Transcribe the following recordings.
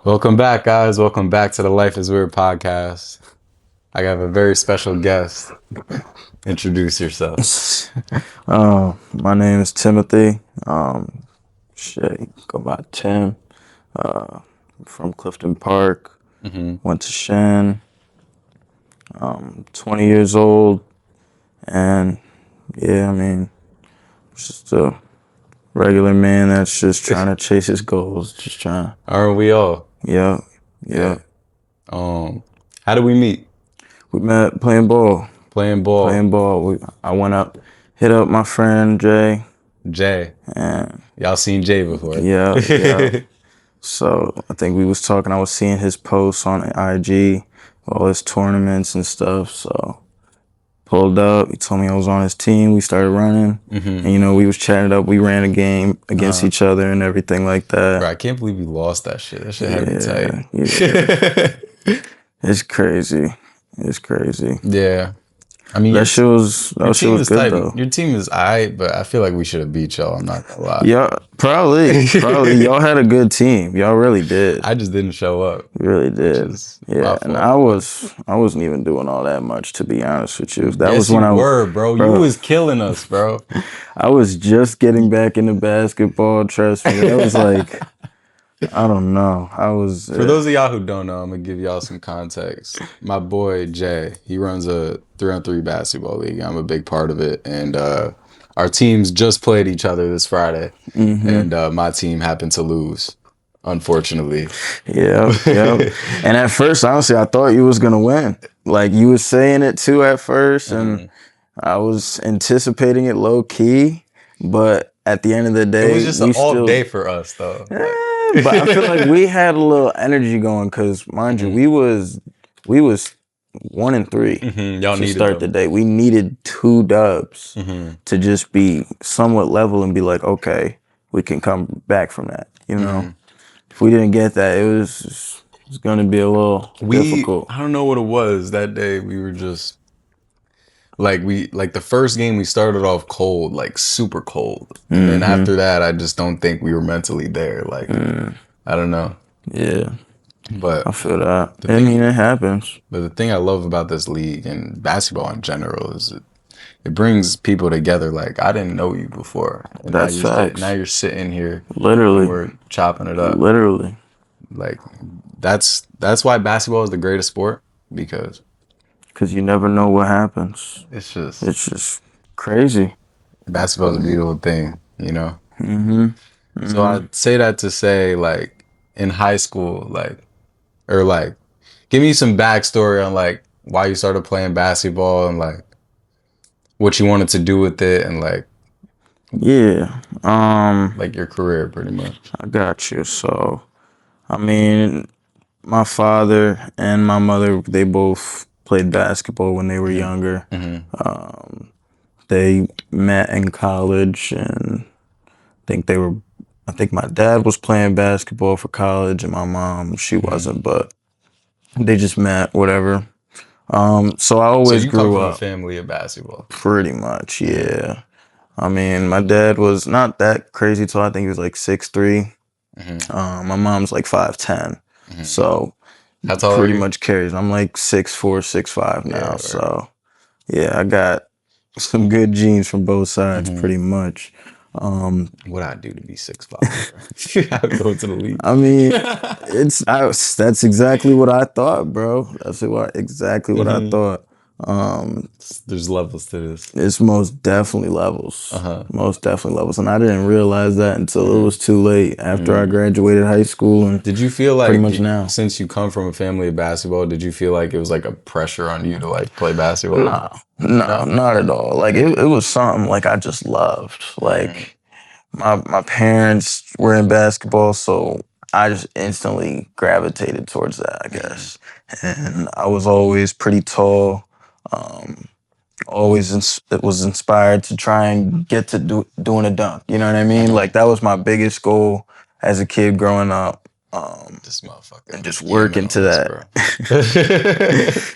Welcome back, guys. Welcome back to the Life is Weird podcast. I have a very special guest. Introduce yourself. My name is Timothy. Go by Tim. From Clifton Park. Went to Shen. 20 years old. And yeah, I mean, just a regular man that's just trying to chase his goals. Just trying. Aren't we all? Yeah. How did we meet? We met playing ball. Playing ball. I went up, hit up my friend Jay. And y'all seen Jay before? Yeah. So I think we was talking. I was seeing his posts on IG, all his tournaments and stuff. So pulled up. He told me I was on his team. We started running, and we was chatting up. We ran a game against each other and everything like that. Bro, I can't believe you lost that shit. That shit had me tight. Yeah. It's crazy. Yeah. I mean, that shit was good tight. though. Your team is alright, but I feel like we should have beat y'all. I'm not gonna lie. Yeah, probably. Y'all had a good team. Y'all really did. I just didn't show up. You really did. Yeah, and I wasn't even doing all that much, to be honest with you. That was when you were, bro. You was killing us, bro. I was just getting back into basketball. Trust me. It was like, I don't know. For those of y'all who don't know, I'm gonna give y'all some context. My boy Jay, he runs a 3-on-3 basketball league. I'm a big part of it, and our teams just played each other this Friday, and my team happened to lose, unfortunately. Yeah. And at first, honestly, I thought you was gonna win. Like you was saying it too at first, and I was anticipating it low key. But at the end of the day, it was just an all day for us, though. But I feel like we had a little energy going because, mind you, we was 1-3 Y'all to start the day. We needed 2 dubs to just be somewhat level and be like, okay, we can come back from that. If we didn't get that, it was going to be a little difficult. I don't know what it was that day. We were just like the first game we started off cold, like super cold, and after that, I just don't think we were mentally there. Like I don't know. Yeah. But I feel that. It happens. But the thing I love about this league and basketball in general is it brings people together. Like, I didn't know you before. And that's facts. Now you're sitting here. Literally. And we're chopping it up. Literally. Like, that's why basketball is the greatest sport, because you never know what happens. It's just crazy. Basketball is a beautiful thing, So I'd say that to say, like, in high school, give me some backstory on like why you started playing basketball and like what you wanted to do with it and like like your career pretty much. I got you. So I mean, my father and my mother, they both played basketball when they were younger. They met in college, and I think my dad was playing basketball for college, and my mom, she wasn't, but they just met, whatever. So I always grew up. A family of basketball. Pretty much, yeah. I mean, my dad was not that crazy tall. I think he was like 6'3". My mom's like 5'10". So how tall pretty much carries. I'm like 6'4", 6'5" now. Yeah, so yeah, I got some good genes from both sides, pretty much. What I do to be 6'5"? I go to the league. I mean, that's exactly what I thought, bro. That's exactly what I thought. There's levels to this. It's most definitely levels. Most definitely levels, and I didn't realize that until it was too late after I graduated high school. And did you feel like pretty much now, since you come from a family of basketball, did you feel like it was like a pressure on you to like play basketball? No, not at all. Like it was something like I just loved. Like my parents were in basketball, so I just instantly gravitated towards that, I guess. And I was always pretty tall. Was inspired to try and get to doing a dunk. You know what I mean? Like that was my biggest goal as a kid growing up. This motherfucker. And just work into that.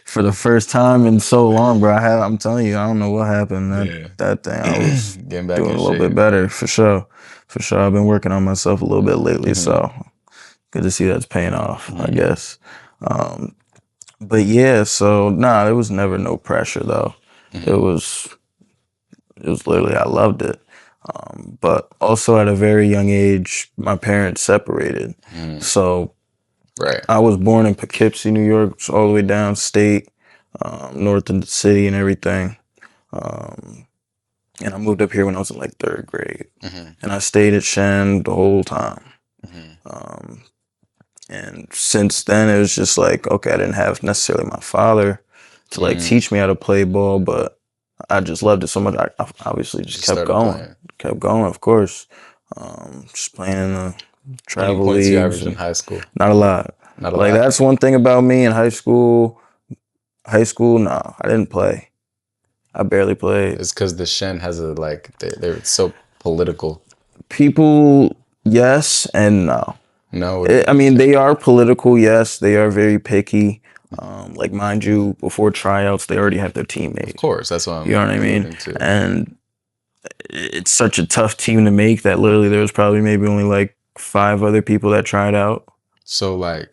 For the first time in so long, bro. I'm telling you, I don't know what happened. That thing, I was getting back doing a little bit better, for sure. I've been working on myself a little bit lately, so good to see that's paying off, I Mm, guess. But yeah, so nah, there was never no pressure though. It mhm, was it was literally I loved it. But also at a very young age, my parents separated. mm. So Right. I was born in Poughkeepsie, New York, so all the way down state, north of the city and everything. Um, and I moved up here when I was in like third grade. Mhm, And I stayed at Shen the whole time. mhm, Um, and since then, it was just like, okay, I didn't have necessarily my father to like mm. teach me how to play ball, but I just loved it so much. I obviously just Just started playing. kept going, of course. Just playing in the How many travel points you leagues averaged in and high school? not a lot. Not a Like lot. that's one thing about me in high school. High school, no, I didn't play. I barely played. It's because the Shen has a like they're so political. People, yes and no. No, what do you I mean? mean, they are political. Yes, they are very picky. Like, mind you, before tryouts, they already have their team Of made. course, that's what You I'm know what I mean? alluding to. And it's such a tough team to make that literally there was probably maybe only like 5 other people that tried out. So like,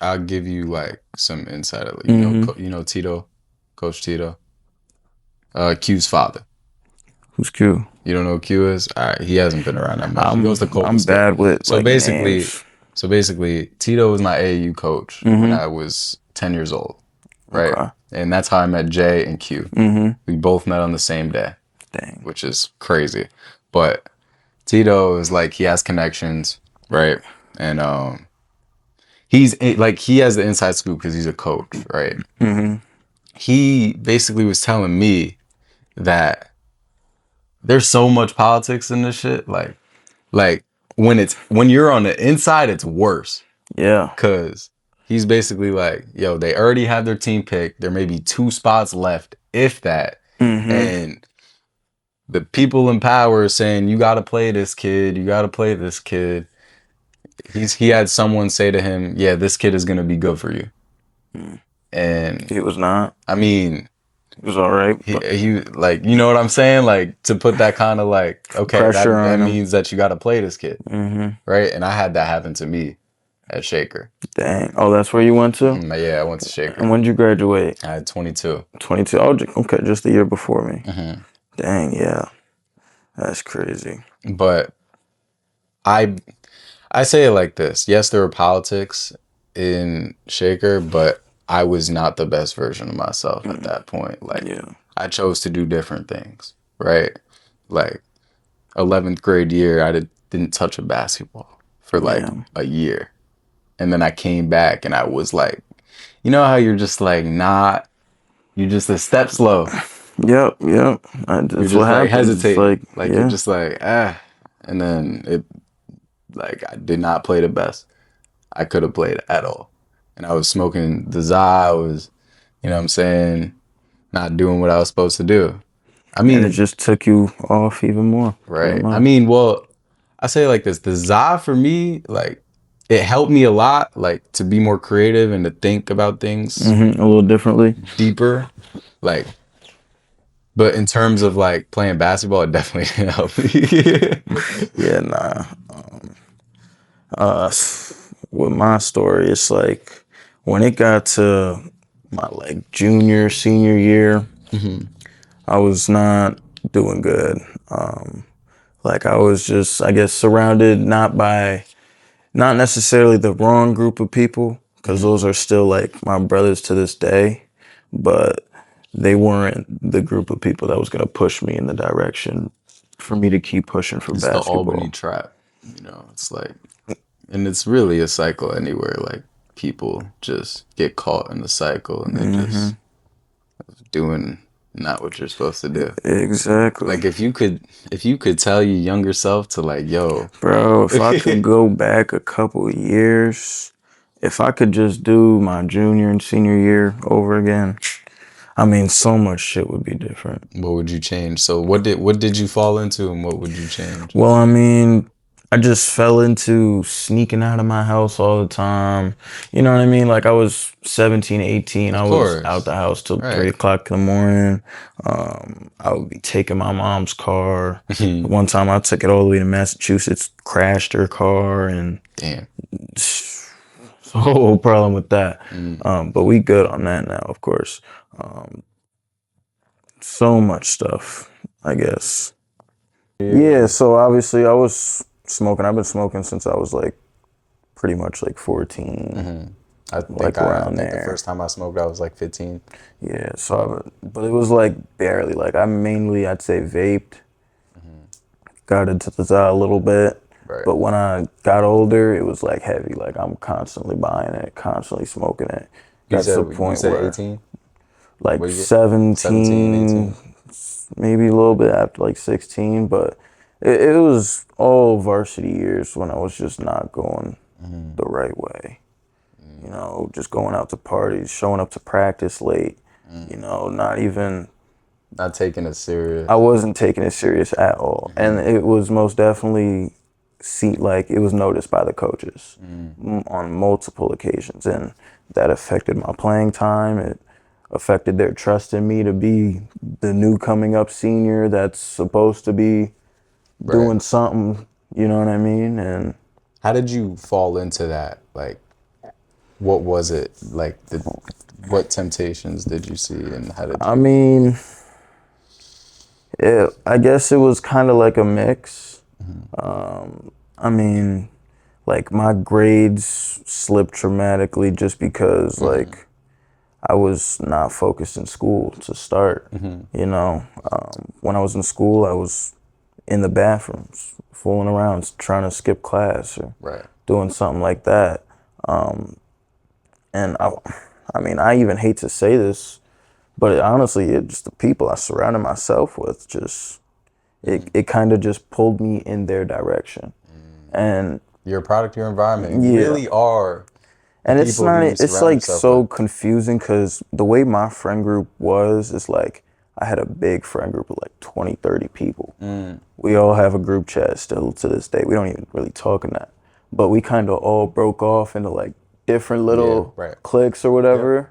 I'll give you like some insight. Hmm. You know Tito, Coach Tito, Q's father. Who's Q? You don't know who Q is? All right, he hasn't been around that much. He goes to Colton I'm State. bad with So like basically, names. so basically, Tito was my AAU coach when Hmm. I was 10 years old, right? Okay. And that's how I met Jay and Q. Hmm. We both met on the same day, Dang. which is crazy. But Tito is like he has connections, right? And like he has the inside scoop because he's a coach, right? Hmm. He basically was telling me that there's so much politics in this shit. Like when you're on the inside, it's worse. Yeah. Cause he's basically like, yo, they already have their team picked. There may be 2 spots left, if that. Hmm. And the people in power are saying, you gotta play this kid, you gotta play this kid. He had someone say to him, yeah, this kid is gonna be good for you. And He was not. I mean, He was all right, but he like, you know what I'm saying? Like to put that kind of like, okay, pressure that on him. means that you gotta play this kid. Hmm. Right. And I had that happen to me at Shaker. Dang. Oh, that's where you went to? Yeah, I went to And Shaker. when did you graduate? I had 22. 22. Oh, okay, just the year before me. Hmm. Dang, yeah. That's crazy. But I I say it like this. Yes, there were politics in Shaker, but I was not the best version of myself at Mm, that point. Like yeah. I chose to do different things, right? Like 11th grade year, didn't touch a basketball for like Yeah. a year. And then I came back and I was like, you know how you're just like not, you're just a step slow. Yep, yep. You're That's what just like happens. It's like, hesitating. Like you're yeah. just like, ah. And then like I did not play the best I could have played at all. And I was smoking the za. I was, you know what I'm saying, not doing what I was supposed to do. I And it mean, just took you off even more, pretty right. I much. mean, well, I say it like this. The za for me, like, it helped me a lot, like, to be more creative and to think about things A little differently. deeper. Like, but in terms of like playing basketball, it definitely didn't help me. Yeah, nah. Uh, with my story, it's like when it got to my like junior, senior year, Mhm. I was not doing good. Um, like I was just, I guess, surrounded not necessarily the wrong group of people, because Mhm. those are still like my brothers to this day, but they weren't the group of people that was going to push me in the direction for me to keep pushing for It's the Albany basketball. trap, it's like, and it's really a cycle anywhere. Like people just get caught in the cycle and they Hmm. just doing not what you're supposed to do. Exactly. Like if you could tell your younger self to like, yo, Bro, if I could go back a couple of years, if I could just do my junior and senior year over again, I mean, so much shit would be different. what would you change? So what did you fall into and what would you change? Well, I mean, I just fell into sneaking out of my house all the time. You know what I mean? Like I was 17, 18. I Of was out course. the house till Right. 3 o'clock in the morning. I would be taking my mom's car. One time I took it all the way to Massachusetts, crashed her car, and Damn. It's a whole problem with that. Mm. But we good on that now, of course. Um, so much stuff, I guess. Yeah, so obviously I was smoking. I've been smoking since I was like pretty much like 14, like I around think the there. first time I smoked, I was like 15. Yeah, but it was like barely. Like I mainly, I'd say, vaped. Got into the za a little bit, Right. but when I got older, it was like heavy. Like I'm constantly buying it, constantly smoking it. You Got to the said you point said where 18? like What you get? 17, 17, 18? maybe a little bit after like 16, but it was all varsity years when I was just not going the right way. You know, just going out to parties, showing up to practice late, you know, not even, Not taking it I serious. wasn't taking it serious at all. And it was most definitely like it was noticed by the coaches on multiple occasions. And that affected my playing time. It affected their trust in me to be the new coming up senior that's supposed to be Right. doing something, you know what I mean? And How did you fall into that? Like, what was it? Like, what temptations did you see, and how did I you? mean, I guess it was kind of like a mix. I mean, like my grades slipped dramatically just because like I was not focused in school to start. You know, when I was in school, I was in the bathrooms, fooling around, trying to skip class or Right. doing something like that. And I mean, I even hate to say this, but honestly, it just the people I surrounded myself with just it kind of just pulled me in their direction. And You're a product of your environment. You yeah, really are the and it's people who not, you it's surround like yourself with. so confusing because the way my friend group was is like I had a big friend group of like 20, 30 people. We all have a group chat still to this day. We don't even really talk in that. But we kind of all broke off into like different Yeah. little Right. cliques or Yep. whatever.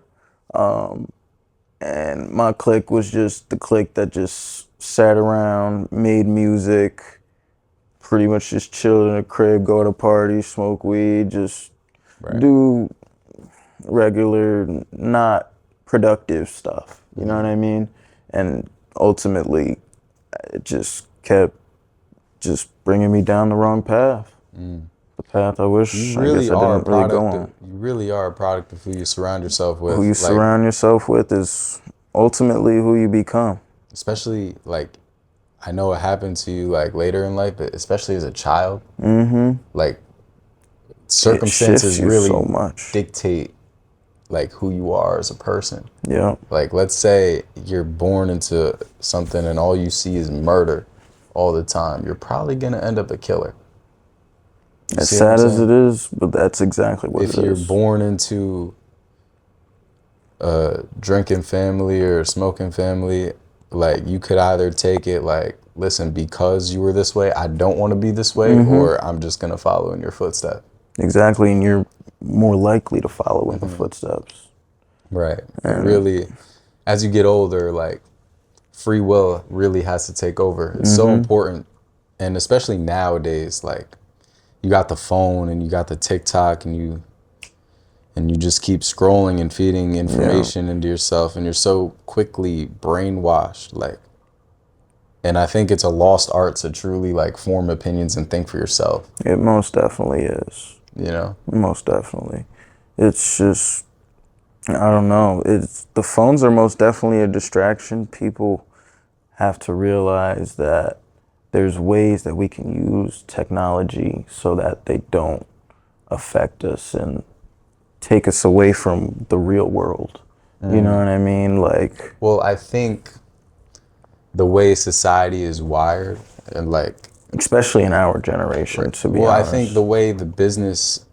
And my clique was just the clique that just sat around, made music, pretty much just chilled in a crib, go to parties, smoke weed, just Right. do regular, not productive stuff. You know what I mean? And ultimately, it just kept just bringing me down the wrong path. The path You I guess really I are a didn't really go product of. on. You really are a product of who you surround yourself Who you with. Like, surround yourself with is ultimately who you become. especially like, I know it happened to you like later in life, but especially as a child, like It shifts circumstances you so really much. dictate like who you are as a person. Yeah. Like, let's say you're born into something and all you see is murder all the time. You're probably gonna end up a killer. You As see what I'm sad as saying? it is, but that's exactly what If it you're is. born into a drinking family or a smoking family, like you could either take it like, listen, because you were this way, I don't want to be this way, or I'm just gonna follow in your footsteps. Exactly, and you're more likely to follow in the footsteps. Right. It And really, as you get older, like free will really has to take over. It's so important. And especially nowadays, like you got the phone and you got the TikTok and you just keep scrolling and feeding yeah, information into yourself and you're so quickly brainwashed. Like, and I think it's a lost art to truly like form opinions and think for yourself, it most definitely is. you know? Most definitely. It's just, I don't know. It's the phones are most definitely a distraction. People have to realize that there's ways that we can use technology so that they don't affect us and take us away from the real world. You know what I mean? Like, Well, I think the way society is wired and like, especially in our generation, to be well, I think the honest. way the business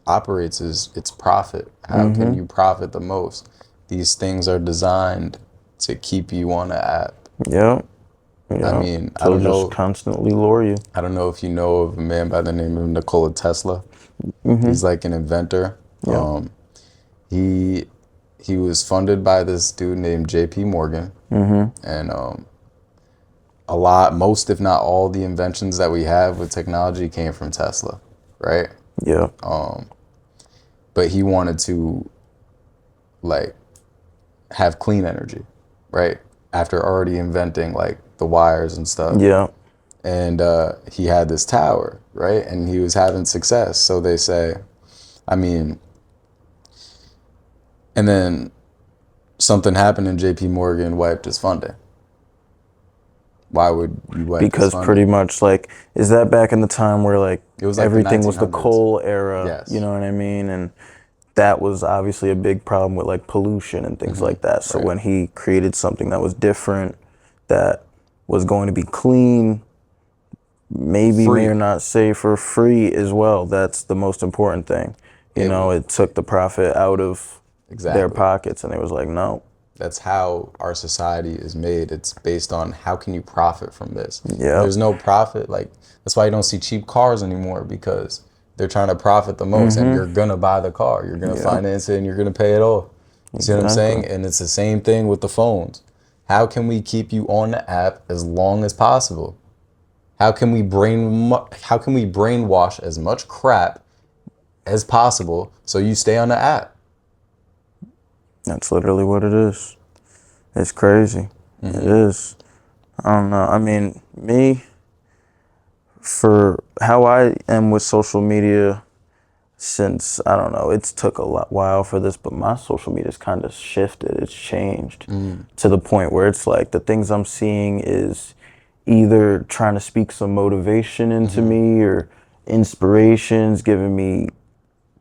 operates is it's profit. How can you profit the most? These things are designed to keep you on the app. Yep. I Yep. mean, To just constantly lure you. I don't know if you know of a man by the name of Nikola Tesla. He's like an inventor. Yep. He he was funded by this dude named J.P. Morgan, and a lot, most if not all, the inventions that we have with technology came from Tesla, right? Yep. but he wanted to like have clean energy, right? After already inventing like the wires and stuff. Yeah. And he had this tower, right? And he was having success. So they say, I mean, and then something happened and JP Morgan wiped his funding. Why would you wipe his Because pretty funding? much like, is that back in the time where like It was like the everything was the 1900s. coal era, you Yes. know what I mean? And that was obviously a big problem with like pollution and things like that. So Right. when he created something that was different, that was going to be clean, maybe may or Free. not safe or free as well, that's the most important thing. You It know, was it took the profit out of their exactly. pockets and it was like, no. That's how our society is made. It's based on how can you profit from this. If Yep. there's no profit, like that's why you don't see cheap cars anymore because they're trying to profit the most and Mm-hmm. you're gonna buy the car. You're gonna Yep. finance it and you're gonna pay it off. You see what I'm Exactly. saying? And it's the same thing with the phones. How can we keep you on the app as long as possible? How can we brainwash as much crap as possible so you stay on the app? That's literally what it is. It's crazy. It is. I don't know. I mean, me, for how I am with social media, since I don't know, it's took a while for this, but my social media's kind of shifted. It's changed to the point where it's like the things I'm seeing is either trying to speak some motivation into me or inspirations, giving me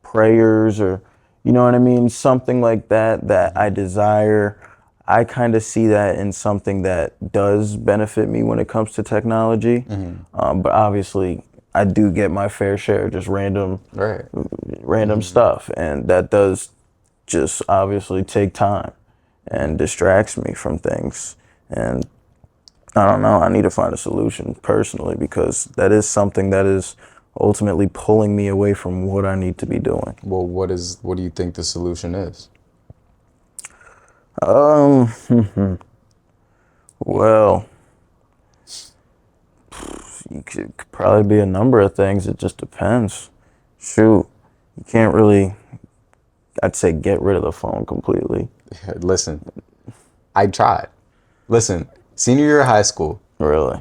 prayers or you know what I mean, something like that that I desire. I kind of see that in something that does benefit me when it comes to technology. But obviously, I do get my fair share of just Right. random stuff, and that does just obviously take time and distracts me from things. And I don't know. I need to find a solution personally because that is something that is ultimately pulling me away from what I need to be doing. Well, what do you think the solution is? Um, well, you could probably be a number of things. It just depends. Shoot, you can't really, I'd say get rid of the phone completely. Listen, I tried. Listen, senior year of high school, Really.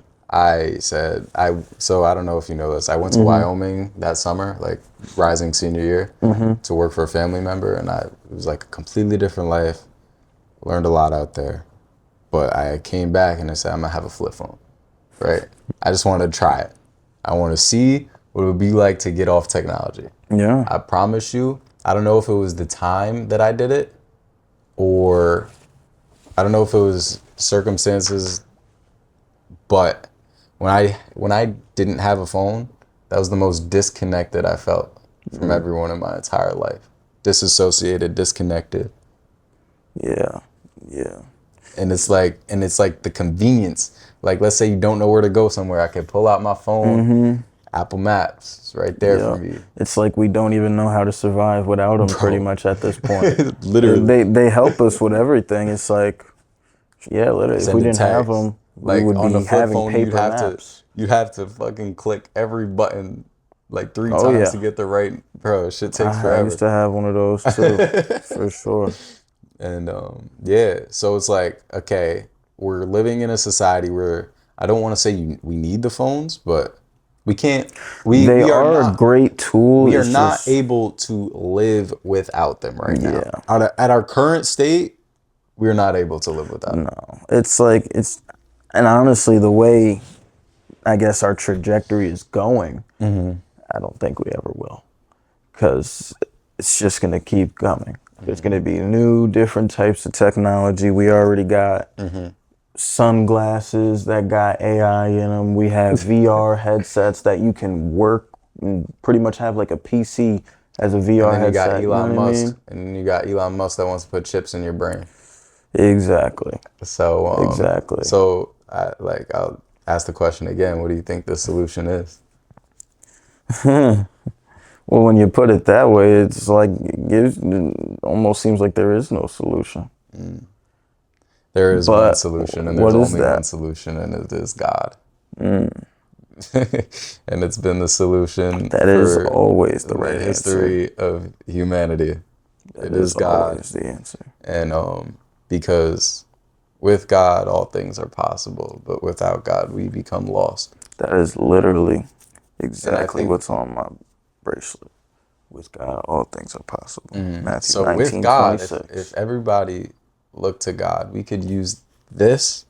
so I don't know if you know this. I went to Wyoming that summer, like rising senior year, to work for a family member, and it was like a completely different life. Learned a lot out there, but I came back and I said I'm gonna have a flip phone, right? I just wanted to try it. I want to see what it would be like to get off technology. Yeah. I promise you, I don't know if it was the time that I did it, or I don't know if it was circumstances, but when I didn't have a phone, that was the most disconnected I felt from everyone in my entire life. Disassociated, disconnected. Yeah. Yeah. And it's like the convenience. Like let's say you don't know where to go somewhere, I could pull out my phone, Apple Maps, it's right there for Yeah. me. It's like we don't even know how to survive without them pretty Bro. much at this point. Literally. They help us with everything. It's like, yeah, literally, if we Send a didn't have text. them, we Like would on the be flip having phone, you'd paper have to maps. you'd have to fucking click every button like three Oh times to yeah, get the right. Bro, shit takes I used forever. to have one of those too, for sure. And yeah, so it's like, okay, we're living in a society where I don't want to say we need the phones, but we can't. We They we are are a not great tool. we are It's not just, able to live without them right now. yeah, At our current state, we're not able to live without them. no. It's like and honestly, the way I guess our trajectory is going, I don't think we ever will, because it's just gonna keep coming. There's gonna be new, different types of technology. We already got sunglasses that got AI in them. We have VR headsets that you can work and pretty much have like a PC as a And VR then you got headset. You know Elon what I Musk, mean? and then you got Elon Musk that wants to put chips in your brain. Exactly. So, Exactly. I'll ask the question again. What do you think the solution is? Well, when you put it that way, it's like it almost seems like there is no solution. There is one But solution, and there's what is only one that? solution, and it is God. And it's been the solution That is for always the the right answer. history of humanity. That It is is God, always the answer. and because with God all things are possible, but without God we become lost. That is literally And I exactly think what's on my bracelet. With God, all things are possible. Matthew so. With 19 God, twenty if six. everybody looked to God, we could use this,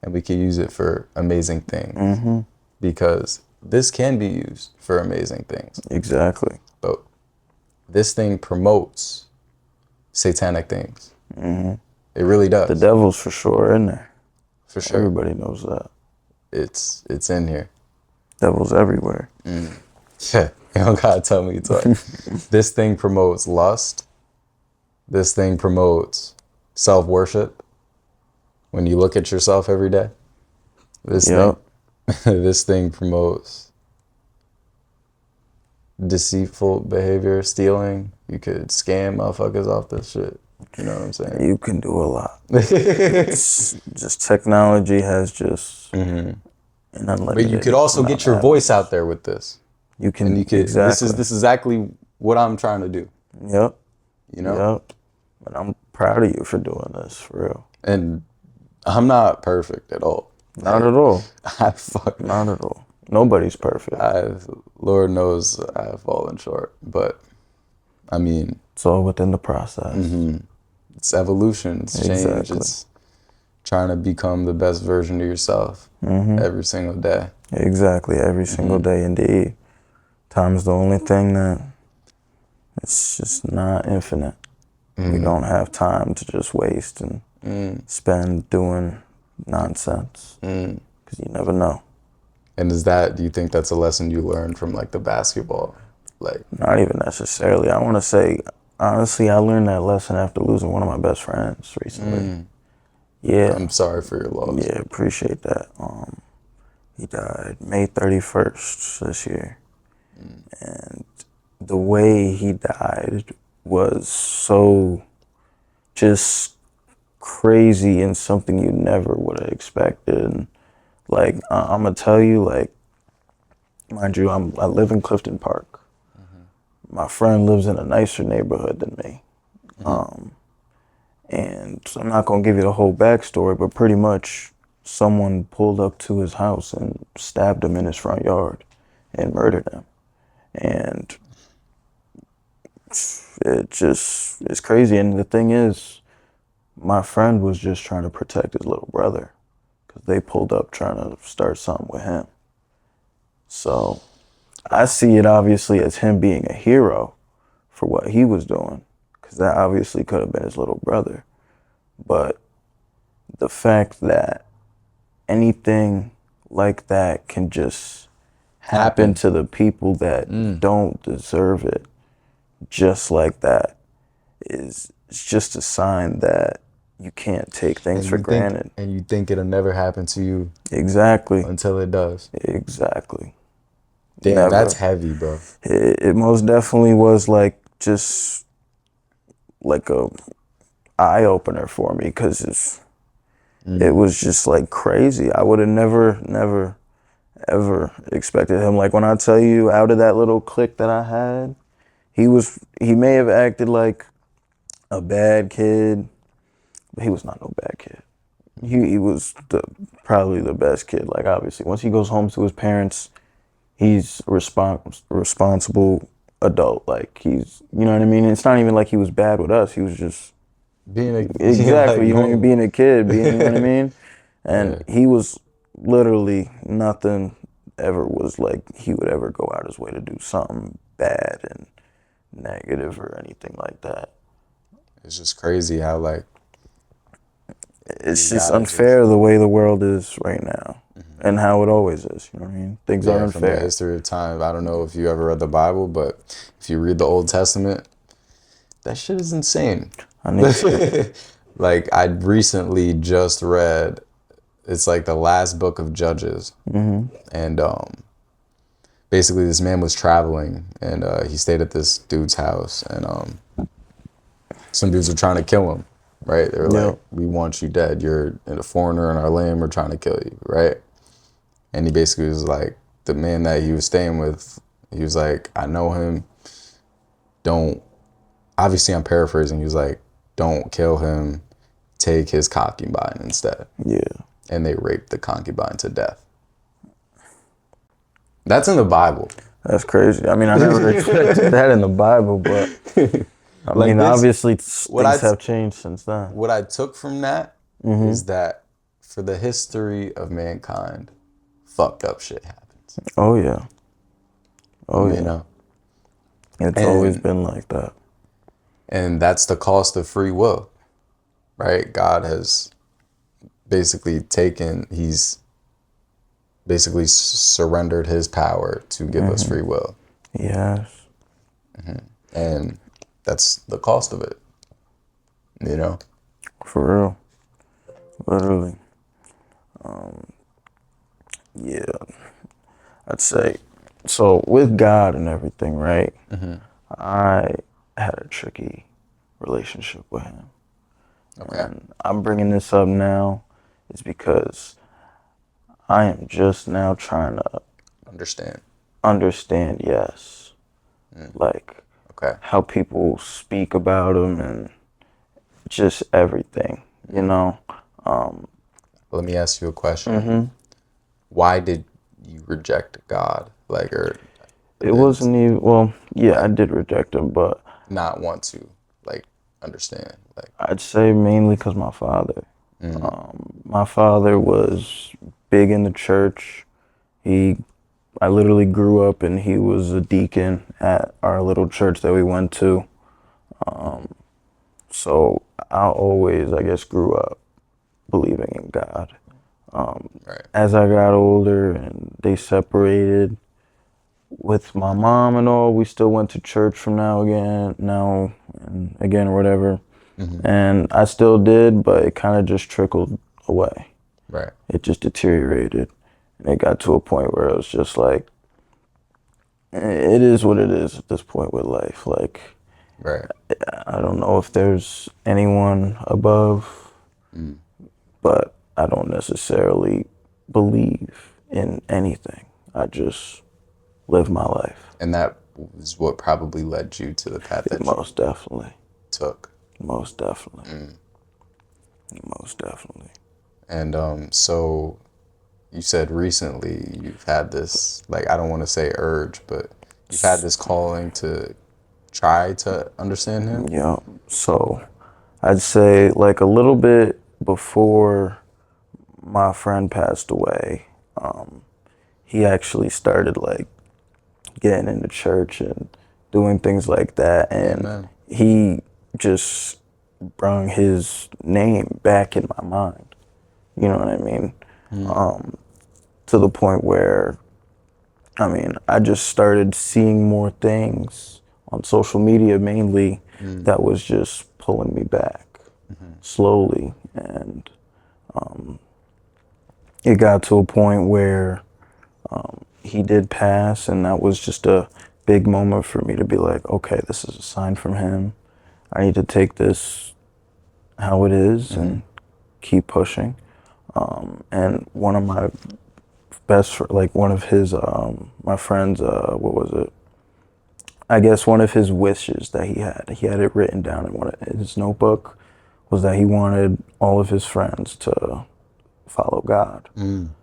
and we could use it for amazing things, because this can be used for amazing things. Exactly. But this thing promotes satanic things. It really The does, devil's for sure in there. for sure. Everybody knows that. It's in here. Devil's everywhere. Yeah, you don't gotta tell me twice. This thing promotes lust. This thing promotes self-worship. When you look at yourself every day, this thing, Yep. this thing promotes deceitful behavior, stealing. You could scam motherfuckers off this shit. You know what I'm saying? You can do a lot. It's just technology has just an But you could unlimited also amount get of your voice out avenues. there with this, You and can you could. exactly. This is exactly what I'm trying to do. Yep. You know, Yep. And I'm proud of you for doing this, for real. and I'm not perfect at all. Not at all. I fuck. Not at all. Nobody's perfect. Lord knows I've fallen short, but I mean, It's all within the process. it's evolution, it's change, Exactly. it's trying to become the best version of yourself every single day. Exactly. Every single day, indeed. Time's the only thing that it's just not infinite. We don't have time to just waste and spend doing nonsense because you never know. And do you think that's a lesson you learned from like the basketball? Like, Not even necessarily. I want to say, honestly, I learned that lesson after losing one of my best friends recently. Yeah. I'm sorry for your loss. Yeah, appreciate that. He died May 31st this year. And the way he died was so just crazy and something you never would have expected. And like, I'm going to tell you, like, mind you, I live in Clifton Park. My friend lives in a nicer neighborhood than me. And I'm not going to give you the whole backstory, but pretty much someone pulled up to his house and stabbed him in his front yard and murdered him. And it's crazy. And the thing is, my friend was just trying to protect his little brother because they pulled up trying to start something with him. So I see it obviously as him being a hero for what he was doing, because that obviously could have been his little brother. But the fact that anything like that can just happen to the people that don't deserve it just like that is it's just a sign that you can't take things for granted. And you think it'll never happen to you Exactly. until it does. Exactly. Damn, that's Never. heavy, bro. It most definitely was like just like a eye opener for me because it was just like crazy. I would have never, ever expected him. Like when I tell you, out of that little clique that I had, he may have acted like a bad kid, but he was not no bad kid. He was probably the best kid. Like obviously, once he goes home to his parents, he's responsible adult. Like he's, you know what I mean. It's not even like he was bad with us. He was just Being like exactly, you know what I mean, normal. being a kid, being, you know what I mean. Yeah. And he was literally nothing ever was like he would ever go out his way to do something bad and negative or anything like that. It's just crazy how like It's you just gotta unfair the way the world is right now and how it always is. You know what I mean? Things are yeah, from the unfair. history of time. I don't know if you ever read the Bible, but if you read the Old Testament, that shit is insane. I need to. Like I recently just read, it's like the last book of Judges, and basically this man was traveling and he stayed at this dude's house, and some dudes were trying to kill him. Right? They were like, Yep. "We want you dead. You're a foreigner in our land. We're trying to kill you." Right? And he basically was like, the man that he was staying with, he was like, I know him. Don't, obviously I'm paraphrasing. He was like, don't kill him. Take his concubine instead. Yeah. And they raped the concubine to death. That's in the Bible. That's crazy. I mean, I never expected that in the Bible, but I Like mean, this, obviously what I things have changed since then. what I took from that is that for the history of mankind, fucked up shit happens. Oh yeah. Oh You yeah. know? It's always And been like that. and that's the cost of free will. Right? God has he's basically surrendered his power to give us free will. Yes. And that's the cost of it. You know? For real. Literally. Yeah. I'd say so with God and everything, right? I had a tricky relationship with him. Okay. And I'm bringing this up now is because I am just now trying to understand, yes, like Okay. how people speak about him and just everything, you know? Let me ask you a question. Why did you reject God? Like, or It and wasn't even, well, yeah, I like did reject him, but not want to like understand? Like, I'd say mainly because my father. My father was big in the church. I literally grew up and he was a deacon at our little church that we went to. So I always, I guess, grew up believing in God. right. As I got older and they separated with my mom and all, we still went to church from now and again or whatever. And I still did, but it kind of just trickled away. Right. It just deteriorated. And it got to a point where it was just like, it is what it is at this point with life. Like, Right. I don't know if there's anyone above, but I don't necessarily believe in anything. I just live my life. And that was what probably led you to the path that you Most definitely. took. Most definitely. Most definitely. And so you said recently you've had this, like, I don't want to say urge, but you've had this calling to try to understand him. Yeah. So I'd say like a little bit before my friend passed away, he actually started like getting into church and doing things like that. And Amen. he just brung his name back in my mind. You know what I mean? To the point where, I mean, I just started seeing more things on social media mainly that was just pulling me back slowly. And it got to a point where he did pass, and that was just a big moment for me to be like, okay, this is a sign from him. I need to take this how it is and keep pushing. And one of my like one of his, my friend's, what was it? I guess one of his wishes that he had it written down in his notebook, was that he wanted all of his friends to follow God. Amen.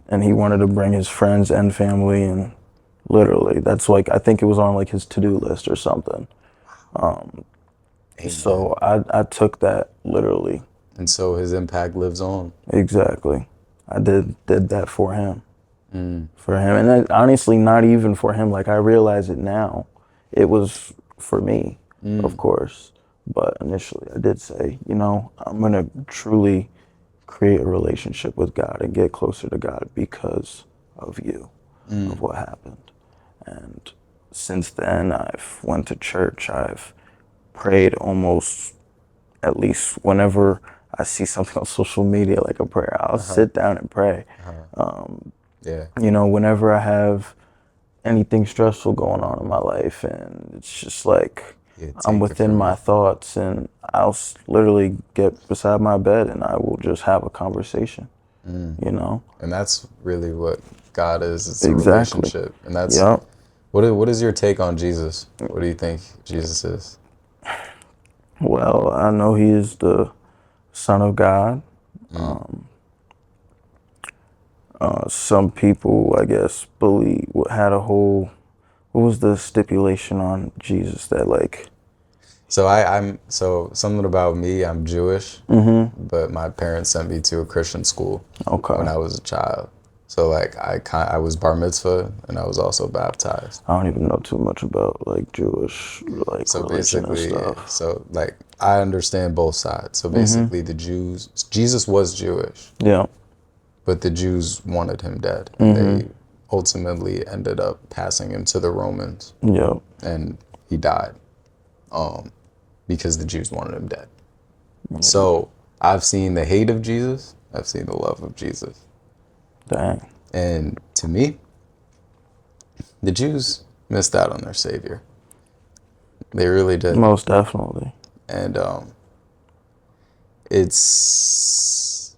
And he wanted to bring his friends and family, and literally that's like, I think it was on like his to-do list or something. Amen. So I took that literally. And so his impact lives on. Exactly. I did that for him. For him. And then, honestly, not even for him. Like, I realize it now. It was for me, of course. But initially I did say, you know, I'm going to truly create a relationship with God and get closer to God because of you, of what happened. And since then, I've went to church. I've prayed almost, at least whenever I see something on social media like a prayer, I'll sit down and pray. Yeah. You know, whenever I have anything stressful going on in my life, and it's just like Yeah, I'm take it within from my me. thoughts, and I'll literally get beside my bed and I will just have a conversation. You know? And that's really what God is. It's a Exactly. relationship. And that's Yep. what is your take on Jesus? What do you think Jesus is? Well, I know he is the Son of God. Some people, I guess, believe had a whole. What was the stipulation on Jesus that like? So I'm so something about me. I'm Jewish, but my parents sent me to a Christian school when Okay, I was a child. So like I was bar mitzvah and I was also baptized. I don't even know too much about like Jewish like So religion and basically, stuff. so like I understand both sides. So basically, the Jews, Jesus was Jewish, Yeah. but the Jews wanted him dead, and they ultimately ended up passing him to the Romans, Yep. and he died, because the Jews wanted him dead. So I've seen the hate of Jesus, I've seen the love of Jesus, Dang. and to me, the Jews missed out on their savior. They really did, Most definitely. and it's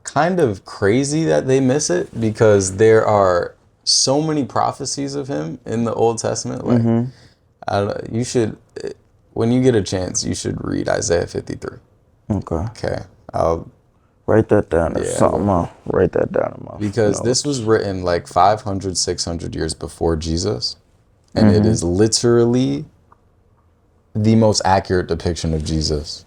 kind of crazy that they miss it because there are so many prophecies of him in the Old Testament. Like, you should, when you get a chance, you should read Isaiah 53. Okay. Okay, I'll Write that down or yeah, something. I'll write that down in my because this was notes. written like 500, 600 years before Jesus, and it is literally the most accurate depiction of Jesus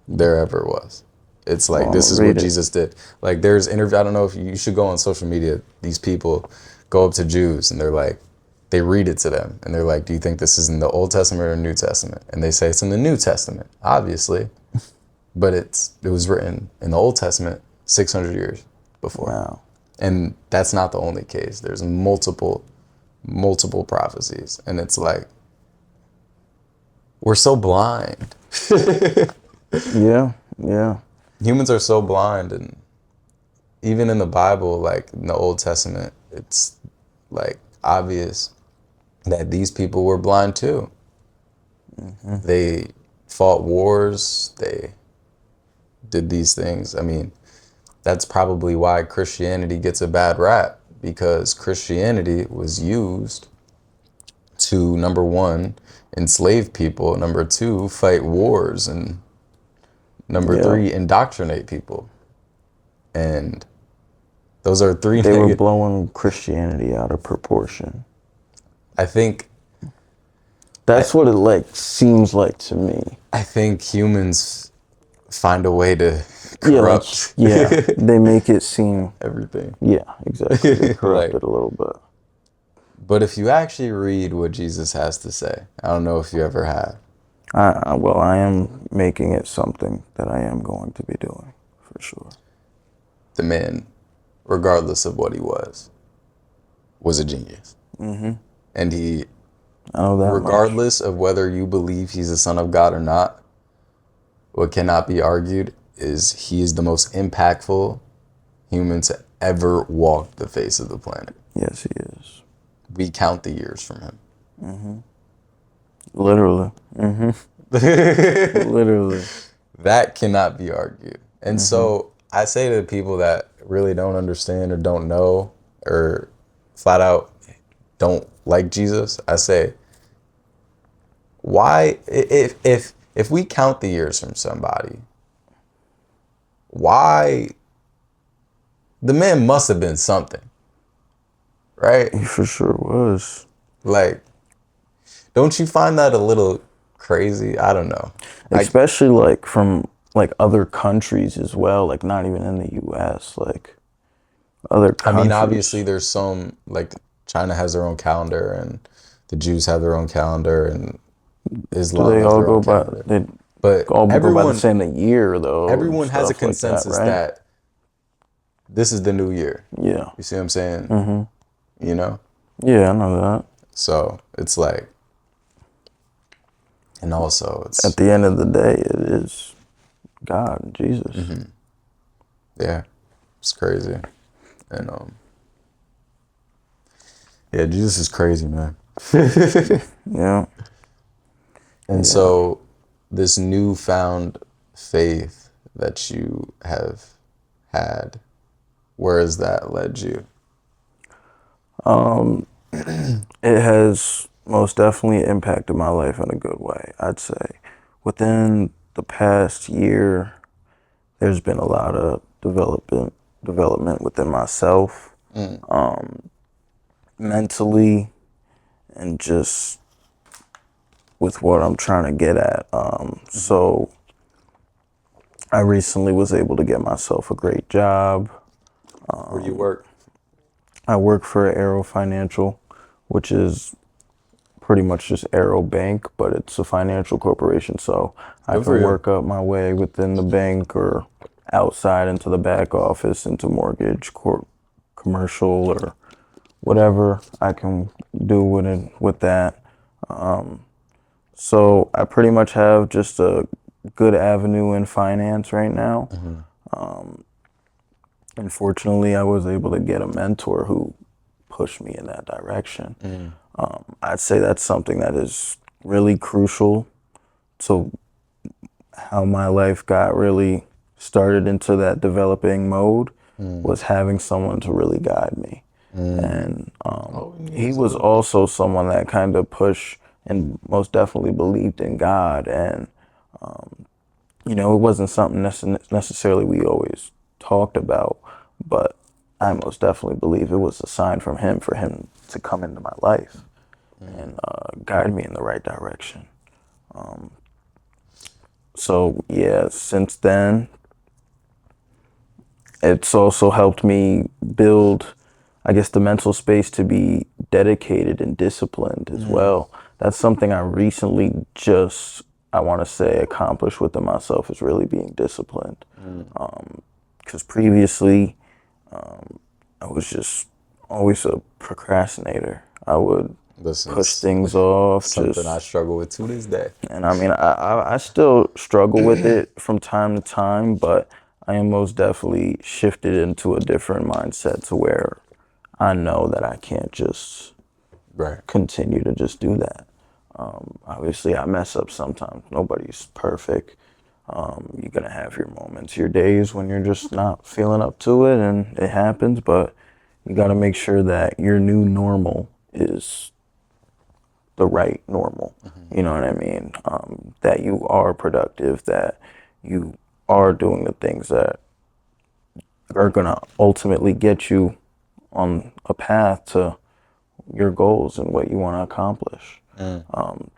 there ever was. It's Well, like I'm this gonna is what read it. Jesus did. Like there's interview. I don't know if you should go on social media. These people go up to Jews and they're like, they read it to them and they're like, "Do you think this is in the Old Testament or New Testament?" And they say it's in the New Testament, obviously, but it was written in the Old Testament 600 years before. Wow. And that's not the only case. There's multiple prophecies, and it's like we're so blind. Yeah. Yeah. Humans are so blind, and even in the Bible, like in the Old Testament, it's like obvious that these people were blind too. They fought wars, they did these things. I mean, that's probably why Christianity gets a bad rap, because Christianity was used to, number one, enslave people, number two, fight wars, and number Yeah. three, indoctrinate people. And those are three They were negative. blowing Christianity out of proportion. I think That's what it like seems like to me. I think humans find a way to Yeah, like corrupt yeah, they make it seem everything. yeah, exactly. They corrupt Like, it a little bit. but if you actually read what Jesus has to say, I don't know if you ever have. Well, I am making it something that I am going to be doing for sure. The man, regardless of what he was a genius. And he, I know that much. regardless of whether you believe he's the son of God or not, what cannot be argued is he is the most impactful human to ever walk the face of the planet. Yes, he is. We count the years from him. Literally. Literally. That cannot be argued. And so I say to people that really don't understand or don't know or flat out don't like Jesus, I say, why if we count the years from somebody, why the man must have been something, right? He for sure was. Like, don't you find that a little crazy? I don't know. Especially like from like other countries as well, like not even in the US, like other I mean, countries. obviously, there's some, like, China has their own calendar, and the Jews have their own calendar, and Do Islam they has all their go own by calendar. they But all go by the same year though and everyone has a stuff like that, consensus right? that this is the new year. Yeah. You see what I'm saying? You know? Yeah, I know that. So it's like, and also At it's, the end of the day, it is God, Jesus. yeah, it's crazy. And, yeah, Jesus is crazy, man. Yeah. And Yeah. so this newfound faith that you have had, where has that led you? It has most definitely impacted my life in a good way, I'd say. Within the past year, there's been a lot of development within myself, Mm. mentally, and just with what I'm trying to get at. So I recently was able to get myself a great job. Where do you work? I work for Arrow Financial, which is pretty much just Arrow Bank, but it's a financial corporation. So I Good for can you. work up my way within the bank or outside into the back office, into mortgage, commercial, or whatever I can do with it, with that. So I pretty much have just a good avenue in finance right now. Hmm. Unfortunately, I was able to get a mentor who pushed me in that direction. Mm. I'd say that's something that is really crucial to how my life got really started into that developing mode, Mm. was having someone to really guide me. Mm. And All we need he is a was little bit. also someone that kind of pushed and most definitely believed in God. And, it wasn't something necessarily we always talked about, but I most definitely believe it was a sign from him for him to come into my life Mm. and guide me in the right direction. So, yeah, since then, it's also helped me build, I guess, the mental space to be dedicated and disciplined as Mm. well. That's something I recently just, I want to say, accomplished within myself, is really being disciplined. Mm. Because previously, I was just always a procrastinator. I would Listen, push it's things off, something I just, struggle with to this day. and I mean, I still struggle with it from time to time, but I am most definitely shifted into a different mindset to where I know that I can't just Right. continue to just do that. Obviously, I mess up sometimes. Nobody's perfect. You're gonna have your moments, your days when you're just not feeling up to it, and it happens. But you got to make sure that your new normal is the right normal. Hmm. You know what I mean? That you are productive, that you are doing the things that are going to ultimately get you on a path to your goals and what you want to accomplish. Mm.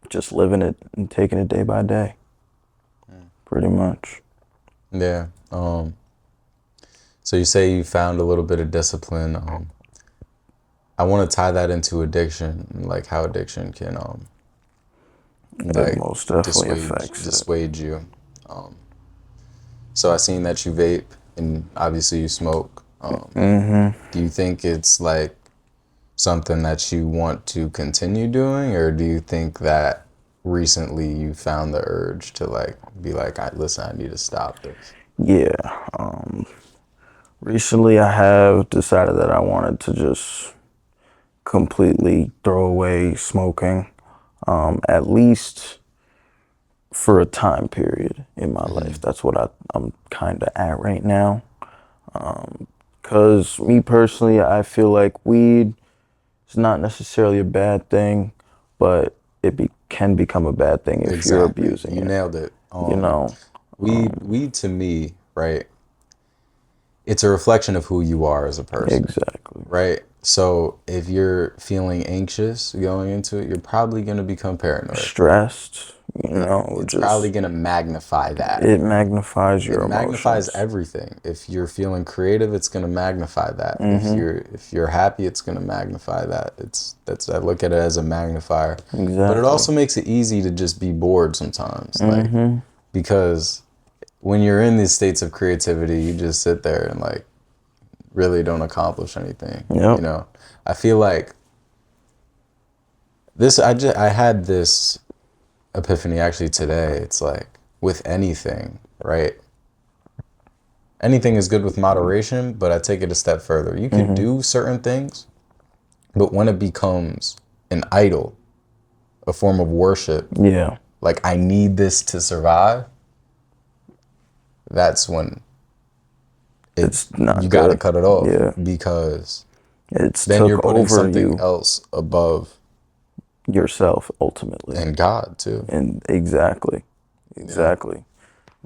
Just living it and taking it day by day, pretty much. Yeah. So you say you found a little bit of discipline. I want to tie that into addiction, like how addiction can It like most definitely dissuade affects it. dissuade you. Um, so I seen that you vape and obviously you smoke. Do you think it's like something that you want to continue doing, or do you think that recently you found the urge to like be like, listen, I need to stop this? Yeah. Recently, I have decided that I wanted to just completely throw away smoking, at least for a time period in my Hmm. life. That's what I'm kind of at right now. Because me personally, I feel like weed is not necessarily a bad thing, but can become a bad thing if you're Exactly, abusing you it. nailed it. You know, Weed to me, right? It's a reflection of who you are as a person, exactly. right? So if you're feeling anxious going into it, you're probably going to become paranoid. Stressed, It's probably just going to magnify that. it magnifies It your magnifies emotions. everything. If you're feeling creative, it's going to magnify that. Mm-hmm. If you're happy, it's going to magnify that. I look at it as a magnifier. But it Exactly. also makes it easy to just be bored sometimes, like, Mm-hmm. because when you're in these states of creativity, you just sit there and like really don't accomplish anything. You Yep. know, I feel like I had this epiphany actually today. It's like with anything, right? Anything is good with moderation, but I take it a step further. You could Mm-hmm. do certain things, but when it becomes an idol, a form of worship, Yeah. like I need this to survive, that's when It's not you got to good. cut it off, Yeah. because It's then you're took putting over something you, else above, yourself, ultimately. and God too. And exactly. You know, Exactly.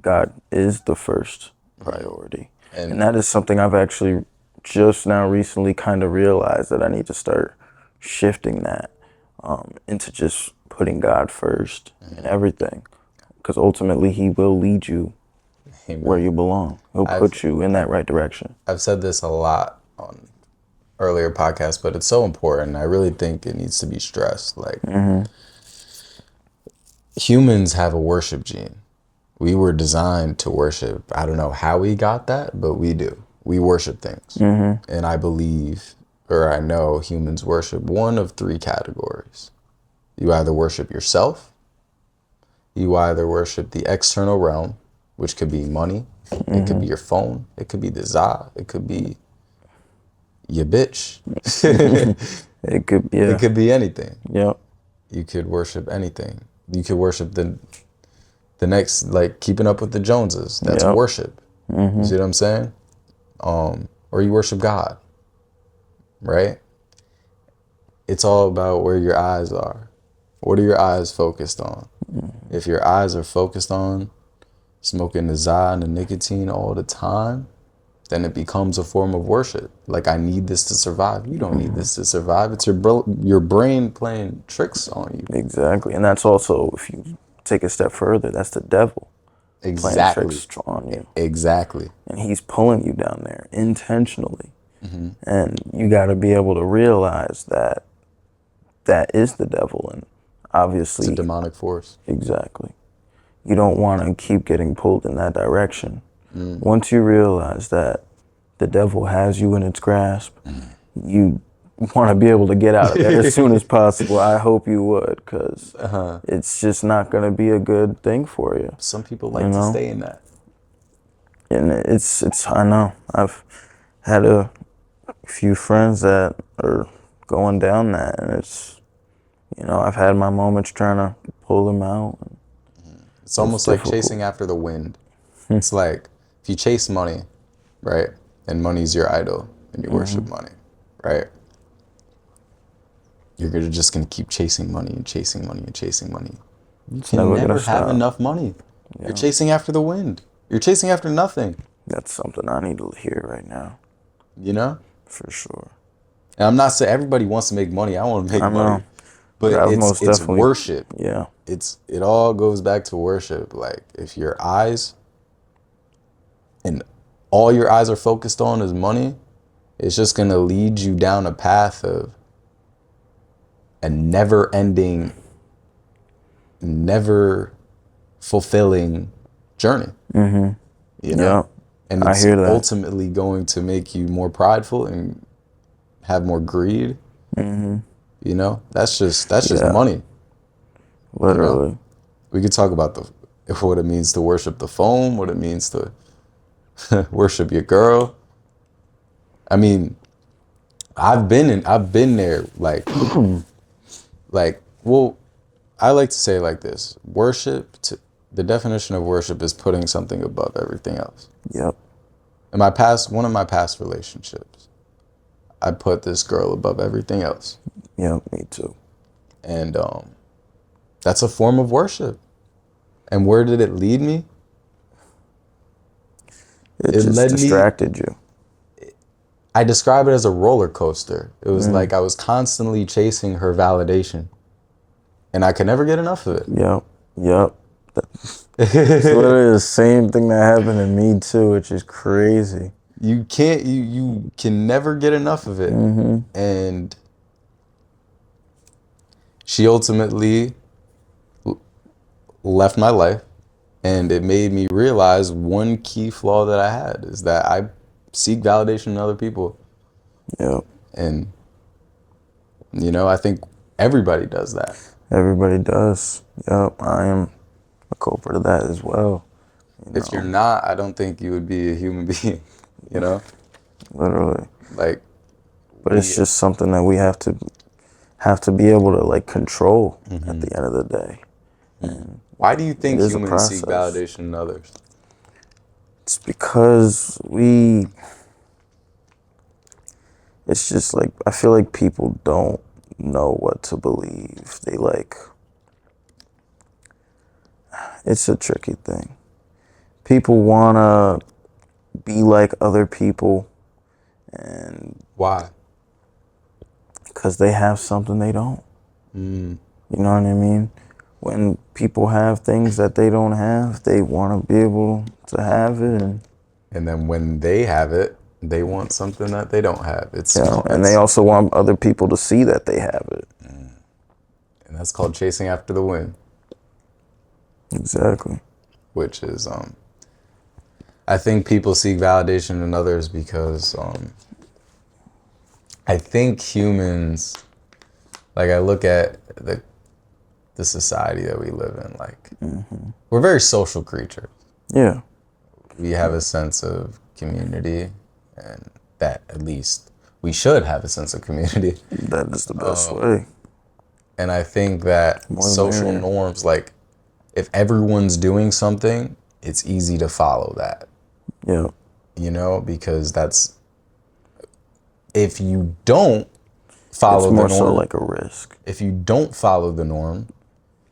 God is the first priority. And and that is something I've actually just now recently kind of realized that I need to start shifting that into just putting God first in everything. Because ultimately, He will lead you where amen. you belong. He'll I've put you in that right direction. I've said this a lot on earlier podcasts, but it's so important. I really think it needs to be stressed. Like, humans have a worship gene. We were designed to worship. I don't know how we got that, but we do. We worship things. And I believe, or I know, humans worship one of three categories. You either worship yourself, you either worship the external realm, which could be money, it could be your phone, it could be the za, it could be your bitch. It could, It yeah. could be anything. Yep. You could worship anything. You could worship the next, like keeping up with the Joneses. That's Yep. worship. You see what I'm saying? Or you worship God, right? It's all about where your eyes are. What are your eyes focused on? If your eyes are focused on smoking the za and the nicotine all the time, then it becomes a form of worship. Like, I need this to survive. You don't need this to survive. It's your brain playing tricks on you. Exactly. And that's also, if you take a step further, that's the devil playing Exactly. tricks on you. Exactly. And he's pulling you down there intentionally. And you got to be able to realize that that is the devil. And It's a obviously, demonic force. exactly, you don't want to keep getting pulled in that direction. Once you realize that the devil has you in its grasp, you want to be able to get out of there as soon as possible. I hope you would, because it's just not going to be a good thing for you. Some people You like to know? stay in that. And it's I know. I've had a few friends that are going down that, and it's, I've had my moments trying to pull them out. It's It's almost like difficult. chasing after the wind. It's like, if you chase money, right? And money's your idol and you worship money, right? Just gonna keep chasing money and chasing money and chasing money. You It's can never gonna never have stop. enough money. You're Yeah, chasing after the wind. You're chasing after nothing, that's something I need to hear right now, you know? for sure. And I'm not saying everybody wants to make money. I want to make I money. know, but But I've it's most it's definitely, worship. yeah, It all goes back to worship. Like, if your eyes and all your eyes are focused on is money, it's just gonna lead you down a path of a never ending, never fulfilling journey. You know? yeah. And I it's hear that. ultimately going to make you more prideful and have more greed. You know? That's just Yeah, money. You know? literally. We could talk about what it means to worship the phone, what it means to worship your girl. I mean, I've been there, well, I like to say it like this. The definition of worship is putting something above everything else. Yep, In one of my past relationships, I put this girl above everything else. yep. Me too. And that's a form of worship. And where did it lead me? It It just led me, distracted you. I describe it as a roller coaster. It was like I was constantly chasing her validation, and I could never get enough of Yep, yep. It's it. literally the same thing that happened to me too, which is crazy. You can never get enough of it. And she ultimately left my life, and it made me realize one key flaw that I had is that I seek validation in other people. Yep. And I think everybody does that. Everybody does. Yep. I am a culprit of that as well. If you're not, I don't think you would be a human being, you know? Literally. Like, But it's we just something that we have to be able to like control at the end of the day. why do you It think is a humans seek process. validation in others? It's because it's just like, I feel like people don't know what to believe. It's a tricky thing. People want to be like other people, and Why? because they have something they don't. Mm. You know what I mean? When people have things that they don't have, they want to be able to have it, And then when they have it, they want something that they don't have. It's and they also want other people to see that they have it. and that's called chasing after the wind, Exactly. which is I think people seek validation in others because I think humans, like I look at the society that we live in, like we're very social creatures. Yeah. We have a sense of community, and that at least we should have a sense of community. That is the best way. And I think that More the social merrier. norms, like if everyone's doing something, it's easy to follow that, Yeah. because that's, if you don't It's follow the more so norm, like a risk. if you don't follow the norm,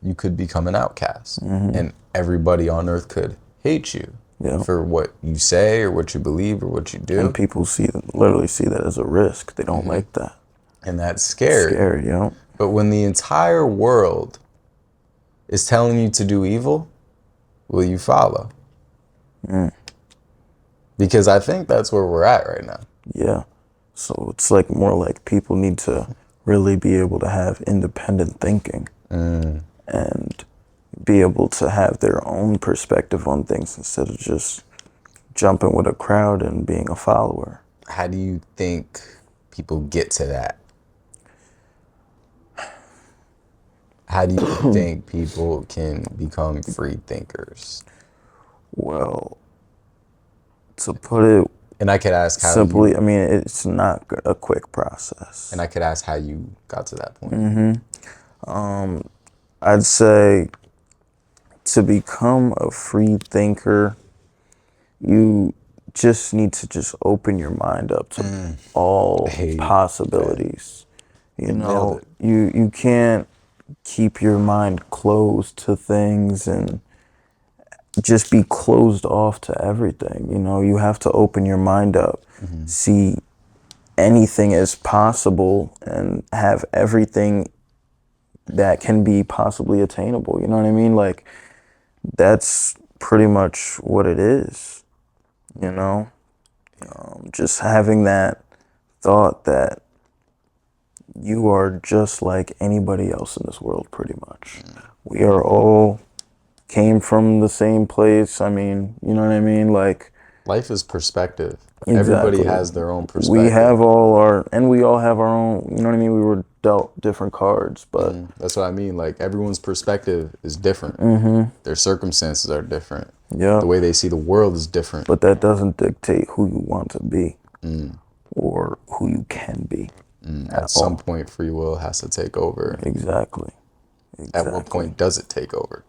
you could become an outcast, and everybody on earth could hate you Yeah. for what you say or what you believe or what you do. And people literally see that as a risk. They don't like that. And that's It's scary. scary, But when the entire world is telling you to do evil, will you follow? Because I think that's where we're at right now. Yeah. So it's like more like people need to really be able to have independent thinking and be able to have their own perspective on things instead of just jumping with a crowd and being a follower. How do you think people get to that? How do you think people can become free thinkers? Well, to put it And I could ask how simply, you, I mean, it's not a quick process. and I could ask how you got to that point. I'd say to become a free thinker, you just need to just open your mind up to all Hey, possibilities. You nailed know, it. you can't keep your mind closed to things and just be closed off to everything. You know, you have to open your mind up, see anything as possible, and have everything that can be possibly attainable. You know what I mean? Like, that's pretty much what it is, you know? Just having that thought that you are just like anybody else in this world, pretty much. We are all came from the same place. I mean, you know what I mean? Like, Life is perspective. Everybody exactly. has their own We perspective. have all our, and we all have our own, you know what I mean? We were dealt different cards, but That's what I mean. Like everyone's perspective is different. Their circumstances are different. yeah. The way they see the world is different. But that doesn't dictate who you want to be or who you can be At at some all. point, free will has to take over. Exactly. At what Exactly. point does it take over?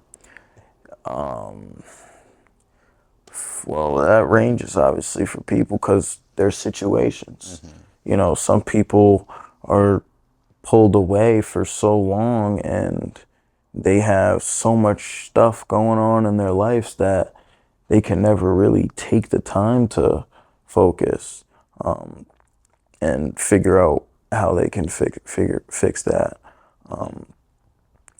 Well, that ranges obviously for people because there's situations. You know, some people are pulled away for so long and they have so much stuff going on in their lives that they can never really take the time to focus and figure out how they can fix that.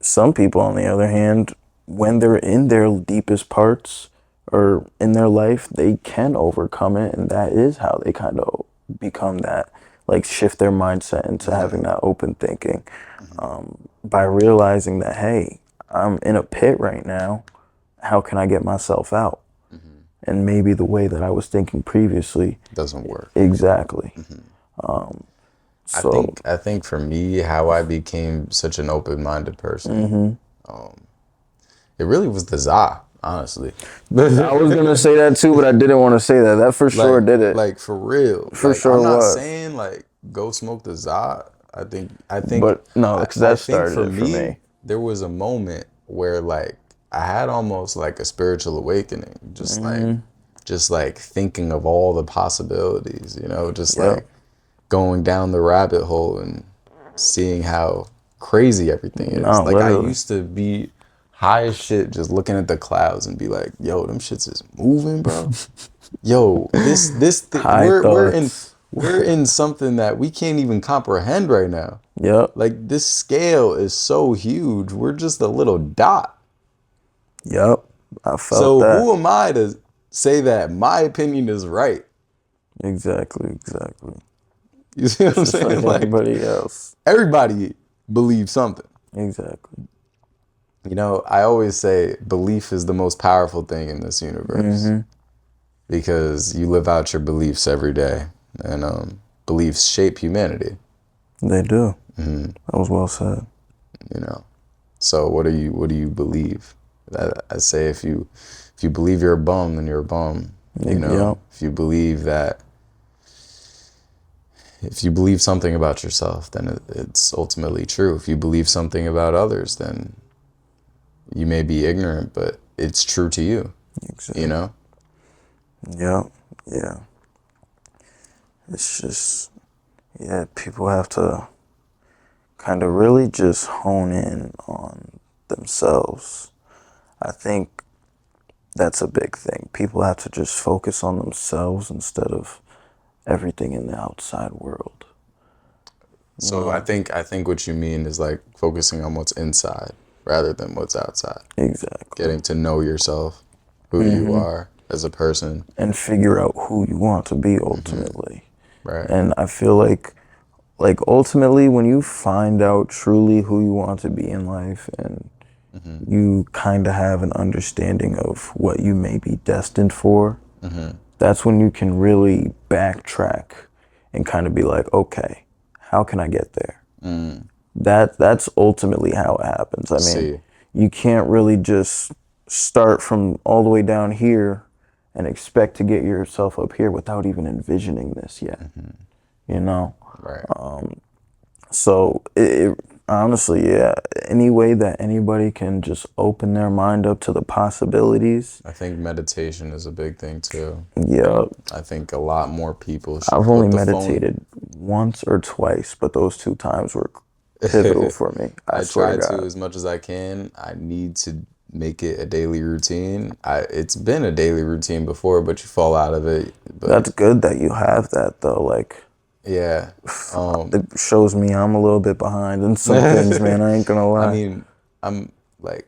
Some people, on the other hand, when they're in their deepest parts or in their life, they can overcome it, and that is how they kind of become that, like shift their mindset into having that open thinking, by realizing that, hey, I'm in a pit right now. How can I get myself out? And maybe the way that I was thinking previously, Doesn't work. exactly. I So think I think for me, how I became such an open-minded person, it really was the za, honestly. I was gonna say that too, but I didn't want to say that. That for sure did it. Like for real. For Like sure I'm not was. saying like go smoke the za. I think But no, because I that think started for it for me me. there was a moment where like I had almost like a spiritual awakening. Just like just like thinking of all the possibilities, you know, just Yeah. like going down the rabbit hole and seeing how crazy everything is. No, Like I literally. used to be high as shit just looking at the clouds and be like, yo, them shits is moving, bro. Yo, High thoughts. we're in something that we can't even comprehend right now. Yep. Like this scale is so huge. We're just a little dot. Yep. I felt So that. who am I to say that my opinion is right? Exactly. Exactly. You see what It's I'm just like saying? Like anybody else. everybody believes something. Exactly. You know, I always say belief is the most powerful thing in this universe Mm-hmm. because you live out your beliefs every day, and beliefs shape humanity. They do. That was well said. You know, so what do you believe? I say if you believe you're a bum, then you're a bum. You know, Yep. if you believe something about yourself, then it's ultimately true. If you believe something about others, then you may be ignorant, but it's true to you. You Exactly. know. Yep. Yeah. It's just, yeah, people have to kind of really just hone in on themselves. I think that's a big thing. People have to just focus on themselves instead of everything in the outside world. You So know? I think what you mean is like focusing on what's inside rather than what's outside. Exactly. Getting to know yourself, who you are as a person. And figure out who you want to be ultimately. Right. And I feel like ultimately when you find out truly who you want to be in life and you kind of have an understanding of what you may be destined for, that's when you can really backtrack and kind of be like, okay, how can I get there? That's ultimately how it happens. I mean, See. you can't really just start from all the way down here and expect to get yourself up here without even envisioning this yet. You know? Right. So it honestly, yeah, any way that anybody can just open their mind up to the possibilities. I think meditation is a big thing too. Yeah, I think a lot more people should I've only put the phone. meditated once or twice, but those two times were pivotal for me. I I swear to try to God. as much as I can. I need to make it a daily routine. It's been a daily routine before, but you fall out of it. But That's good that you have that though. Like yeah. it shows me I'm a little bit behind in some things, man. I ain't gonna I lie. mean, I'm like,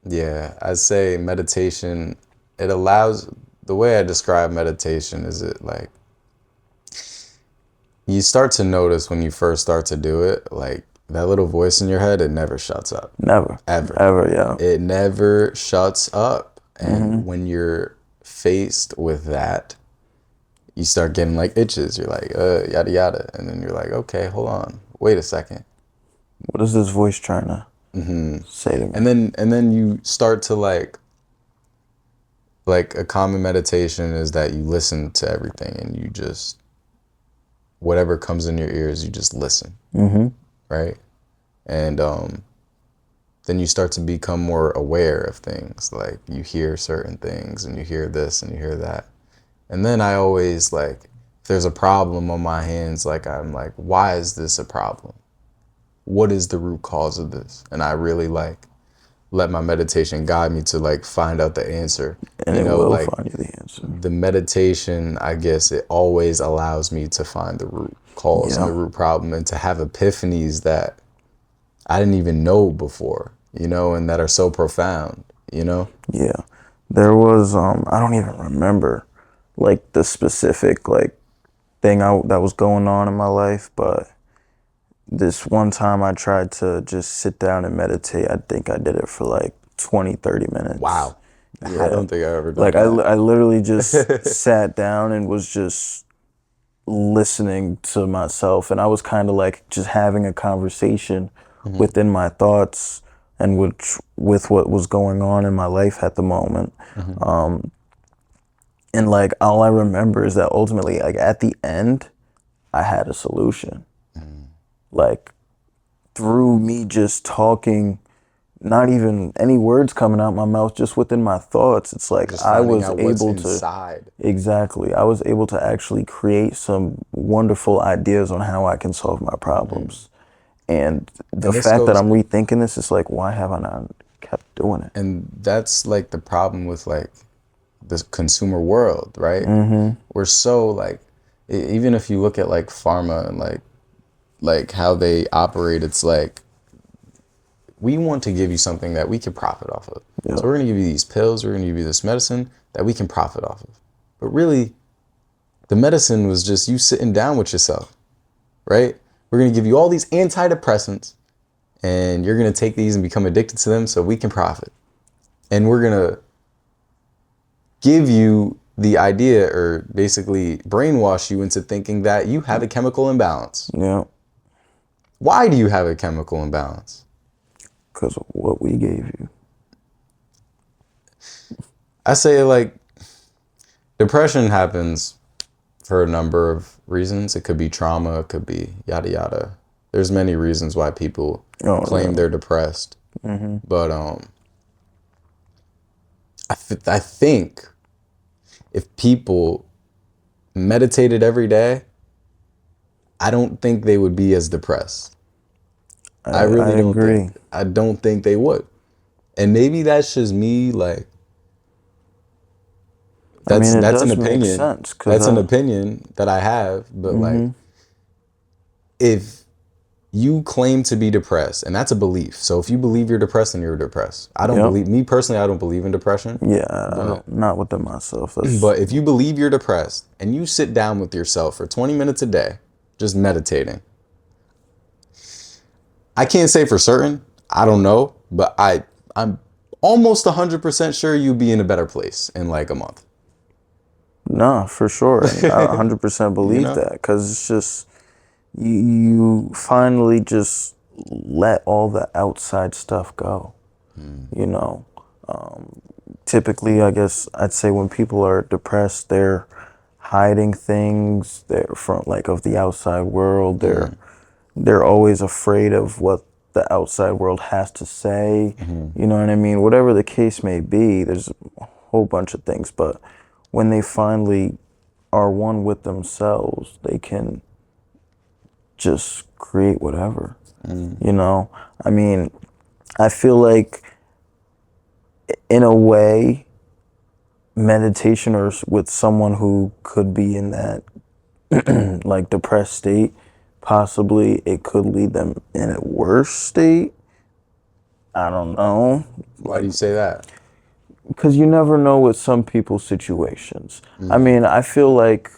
yeah, I'd say meditation, it allows, the way I describe meditation is it like, you start to notice when you first start to do it, like that little voice in your head, it never shuts up. Never, Ever. ever, yeah. It never shuts up. And when you're faced with that, you start getting like itches. You're like, yada yada. And then you're like, okay, hold on. Wait a second. What is this voice trying to say to me? And then you start to like a common meditation is that you listen to everything and you just whatever comes in your ears, you just listen. Right? And then you start to become more aware of things. Like you hear certain things and you hear this and you hear that. And then I always like, if there's a problem on my hands, like I'm like, why is this a problem? What is the root cause of this? And I really like let my meditation guide me to like find out the answer. And You it know, will like find you the answer. the meditation, I guess it always allows me to find the root cause and Yeah. the root problem and to have epiphanies that I didn't even know before, you know, and that are so profound, you know? Yeah. There was I don't even remember like the specific like thing that was going on in my life, but this one time I tried to just sit down and meditate. I think I did it for like 20, 30 minutes. Wow. I Yeah. don't think I've ever Like done that. I literally just sat down and was just listening to myself, and I was kind of like just having a conversation within my thoughts and with what was going on in my life at the moment. And like all I remember is that ultimately, like at the end, I had a solution. Like through me just talking not even any words coming out my mouth, just within my thoughts. It's like Just I finding was out what's able to, inside. exactly, I was able to actually create some wonderful ideas on how I can solve my Mhm. problems. And the And this fact that goes, I'm rethinking this is like, why have I not kept doing it? and that's like the problem with like the consumer world, right? Mm-hmm. We're so like, even if you look at like pharma and like how they operate, it's like we want to give you something that we can profit off of. So Yeah. we're going to give you these pills, we're going to give you this medicine that we can profit off of. But really, the medicine was just you sitting down with yourself, right? We're going to give you all these antidepressants and you're going to take these and become addicted to them so we can profit. And we're going to give you the idea or basically brainwash you into thinking that you have a chemical imbalance. Yeah. Why do you have a chemical imbalance? Because of what we gave you. I say like depression happens for a number of reasons. It could be trauma, it could be yada yada. There's many reasons why people Oh, claim yeah. they're depressed. Mm-hmm. But I think if people meditated every day, I don't think they would be as depressed. I I really don't agree. think. I don't think they would. And maybe that's just me. Like I mean, it that's an does make opinion. sense because That's an opinion that I have. But like, mm-hmm. if you claim to be depressed, and that's a belief. So if you believe you're depressed, then you're depressed. I don't Yep. believe me personally. I don't believe in depression. Yeah, I But don't, not within myself. That's, but if you believe you're depressed and you sit down with yourself for 20 minutes a day, just meditating, I can't say for certain. I don't know, but I'm almost 100% sure you'd be in a better place in like a month. nah, for sure. And I 100% You believe know? that because it's just, you finally just let all the outside stuff go, you know. Typically, I guess I'd say when people are depressed, they're hiding things they're from like of the outside world. They're always afraid of what the outside world has to say. You know what I mean? Whatever the case may be, there's a whole bunch of things, but when they finally are one with themselves, they can just create whatever. You know? I mean, I feel like in a way, meditation or with someone who could be in that like depressed state, possibly it could lead them in a worse state. I don't know. Why do Like, you say that? because you never know with some people's situations. I Mm. mean, I feel like,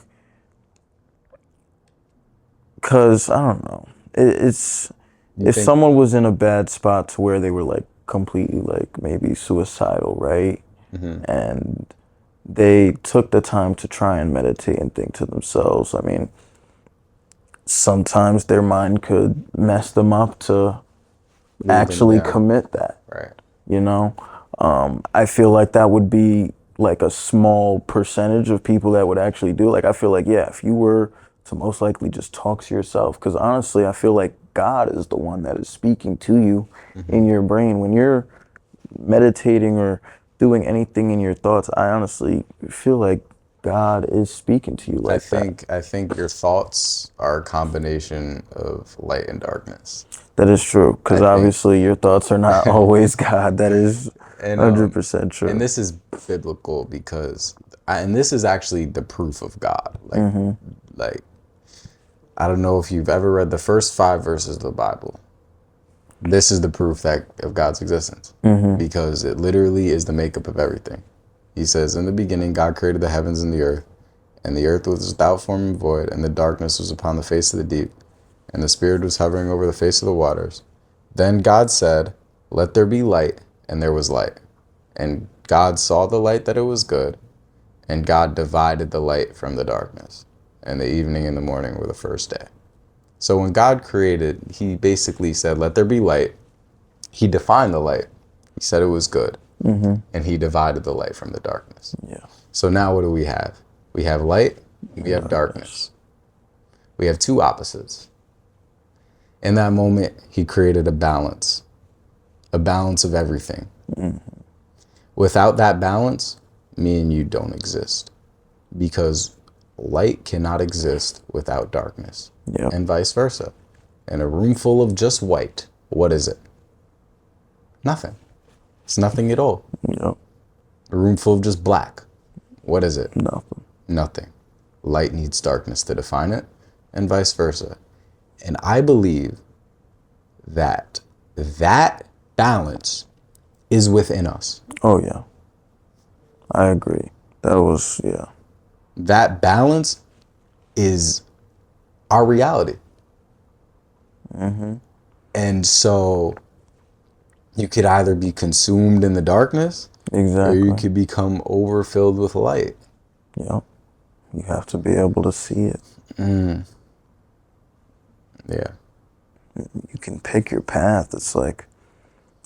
because I don't know. It's You if think someone was in a bad spot to where they were like completely like maybe suicidal, right? mhm. And they took the time to try and meditate and think to themselves. I mean, sometimes their mind could mess them up to lead them actually down? commit that, Right. you know? I feel like that would be like a small percentage of people that would actually do it. Like, I feel like, yeah, if you were to most likely just talk to yourself, because honestly, I feel like God is the one that is speaking to you in Hmm. your brain. When you're meditating or doing anything in your thoughts, I honestly feel like God is speaking to you like that. I think your thoughts are a combination of light and darkness. That is true, because I think obviously your thoughts are not always God. That is and 100% and true. this is biblical because and this is actually the proof of God. Like I don't know if you've ever read the first 5 verses of the Bible. This is the proof that of God's existence because it literally is the makeup of everything. He says, "In the beginning, God created the heavens and the earth was without form and void, and the darkness was upon the face of the deep, and the Spirit was hovering over the face of the waters. Then God said, 'Let there be light,' and there was light. And God saw the light that it was good, and God divided the light from the darkness. And the evening and the morning were the first day." So when God created, he basically said, "Let there be light." He defined the light. He said it was good, and he divided the light from the darkness. Yeah. So now what do we have? We have light, and we And have darkness. darkness. We have two opposites. In that moment, he created a balance. a balance of everything. Without that balance, me and you don't exist, because light cannot exist without darkness, Yep. and vice versa. In a room full of just white, what is it? Nothing. It's nothing at all. Yep. A room full of just black, what is it? Nothing. Nothing. Light needs darkness to define it, and vice versa. And I believe that that balance is within us. Oh yeah. I agree. That was, yeah. That balance is our reality. And so you could either be consumed in the darkness, or you Exactly. could become overfilled with light. Yep. You have to be able to see it. Yeah. You can pick your path. It's like,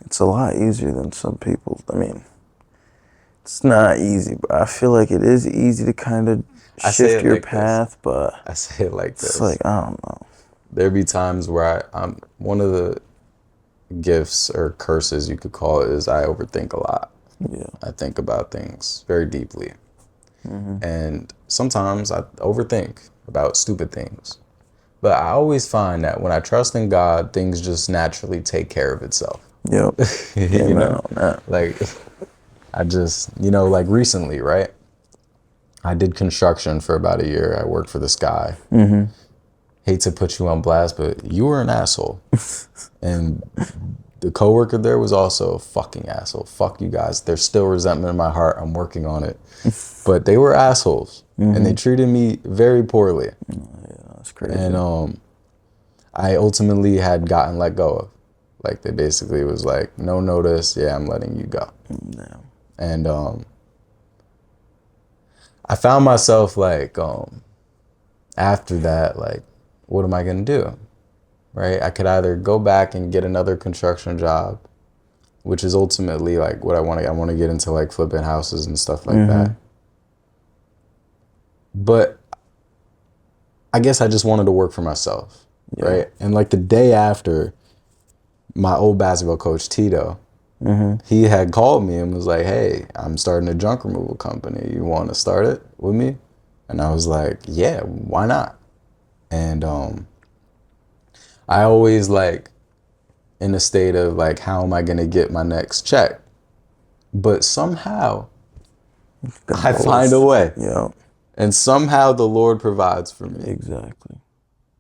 it's a lot easier than some people. I mean, it's not easy, but I feel like it is easy to kind of I say shift it your like this. path, but I say it like it's this. like, I don't know. There be times where I'm one of the gifts or curses you could call it is I overthink a lot. Yeah. I think about things very deeply. And sometimes I overthink about stupid things. But I always find that when I trust in God, things just naturally take care of itself. Yep. You Amen know? on that. Like, I just, like recently, right? I did construction for about a year. I worked for this guy. Hate to put you on blast, but you were an asshole. And the coworker there was also a fucking asshole. Fuck you guys. There's still resentment in my heart. I'm working on it. But they were assholes. And they treated me very poorly. That's crazy. And I ultimately had gotten let go of. Like, they basically was like, no notice. Yeah, I'm letting you go. Yeah. And I found myself like, after that, like, what am I gonna do? Right? I could either go back and get another construction job, which is ultimately like what I want to. I want to get into like flipping houses and stuff like that. But I guess I just wanted to work for myself, right? And like the day after, my old basketball coach Tito, he had called me and was like, "Hey, I'm starting a junk removal company. You want to start it with me?" And I was like, "Yeah, why not?" And I always like in a state of like, how am I gonna get my next check? But somehow I find a way. Yeah. And somehow the Lord provides for me. Exactly.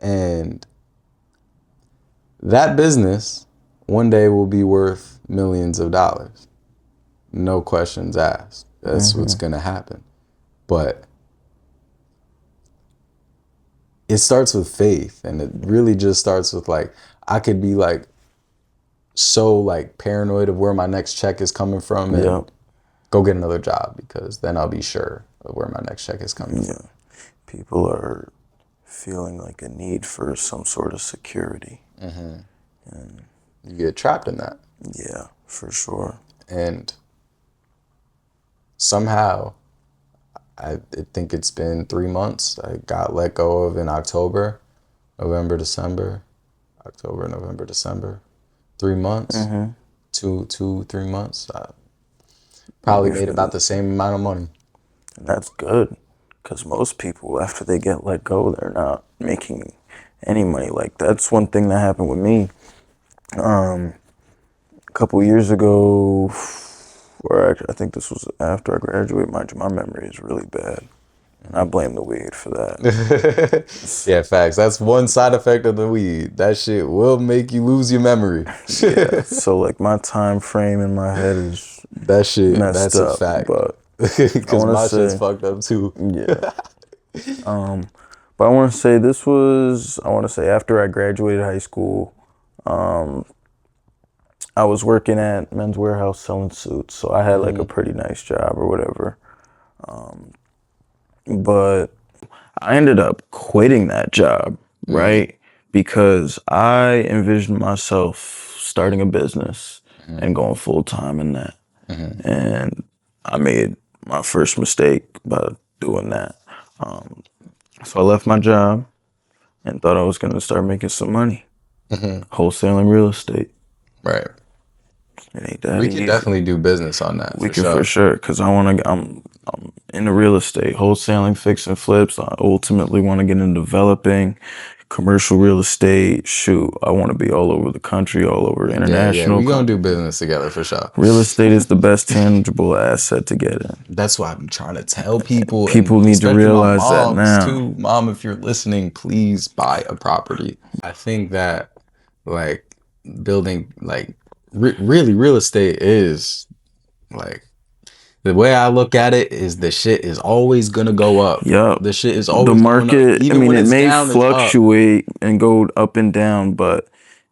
And that business one day will be worth millions of dollars. No questions asked. That's what's gonna happen. But it starts with faith, and it really just starts with like, I could be like so like paranoid of where my next check is coming from and Yep. go get another job, because then I'll be sure of where my next check is coming from. People are feeling like a need for some sort of security. You get trapped in that. Yeah, for sure. And somehow, I think it's been 3 months. I got let go of in October, November, December, October, November, December. 3 months, 3 months. I probably made about the same amount of money. And that's good, because most people, after they get let go, they're not making any money. Like, that's one thing that happened with me. A couple years ago, or actually, I think this was after I graduated. My memory is really bad, and I blame the weed for that. Yeah, facts. That's one side effect of the weed. That shit will make you lose your memory. Yeah, so like my time frame in my head is That shit, messed that's a up, fact. but I Because want to my shit's say, fucked up too. yeah. But I want to say I want to say after I graduated high school, I was working at Men's Warehouse selling suits, so I had like a pretty nice job or whatever. But I ended up quitting that job, right? Because I envisioned myself starting a business and going full time in that. And I made my first mistake by doing that. So I left my job and thought I was going to start making some money wholesaling real estate. Right. It ain't that We could easy. definitely do business on that We for can for sure. sure, cause I'm into real estate, wholesaling, fixing flips. I ultimately want to get into developing commercial real estate. Shoot, I want to be all over the country, all over Yeah, yeah, international. we gonna do business together for sure. Real estate is the best tangible asset to get in. That's why I'm trying to tell people, and People need to especially my realize that moms now. too. Mom, if you're listening, please buy a property. I think that like building like really real estate is like the way I look at it is the shit is always gonna go up. Yup. The shit is The always going up. market, I Even mean, when it it's may down, it's up. fluctuate and go up and down, but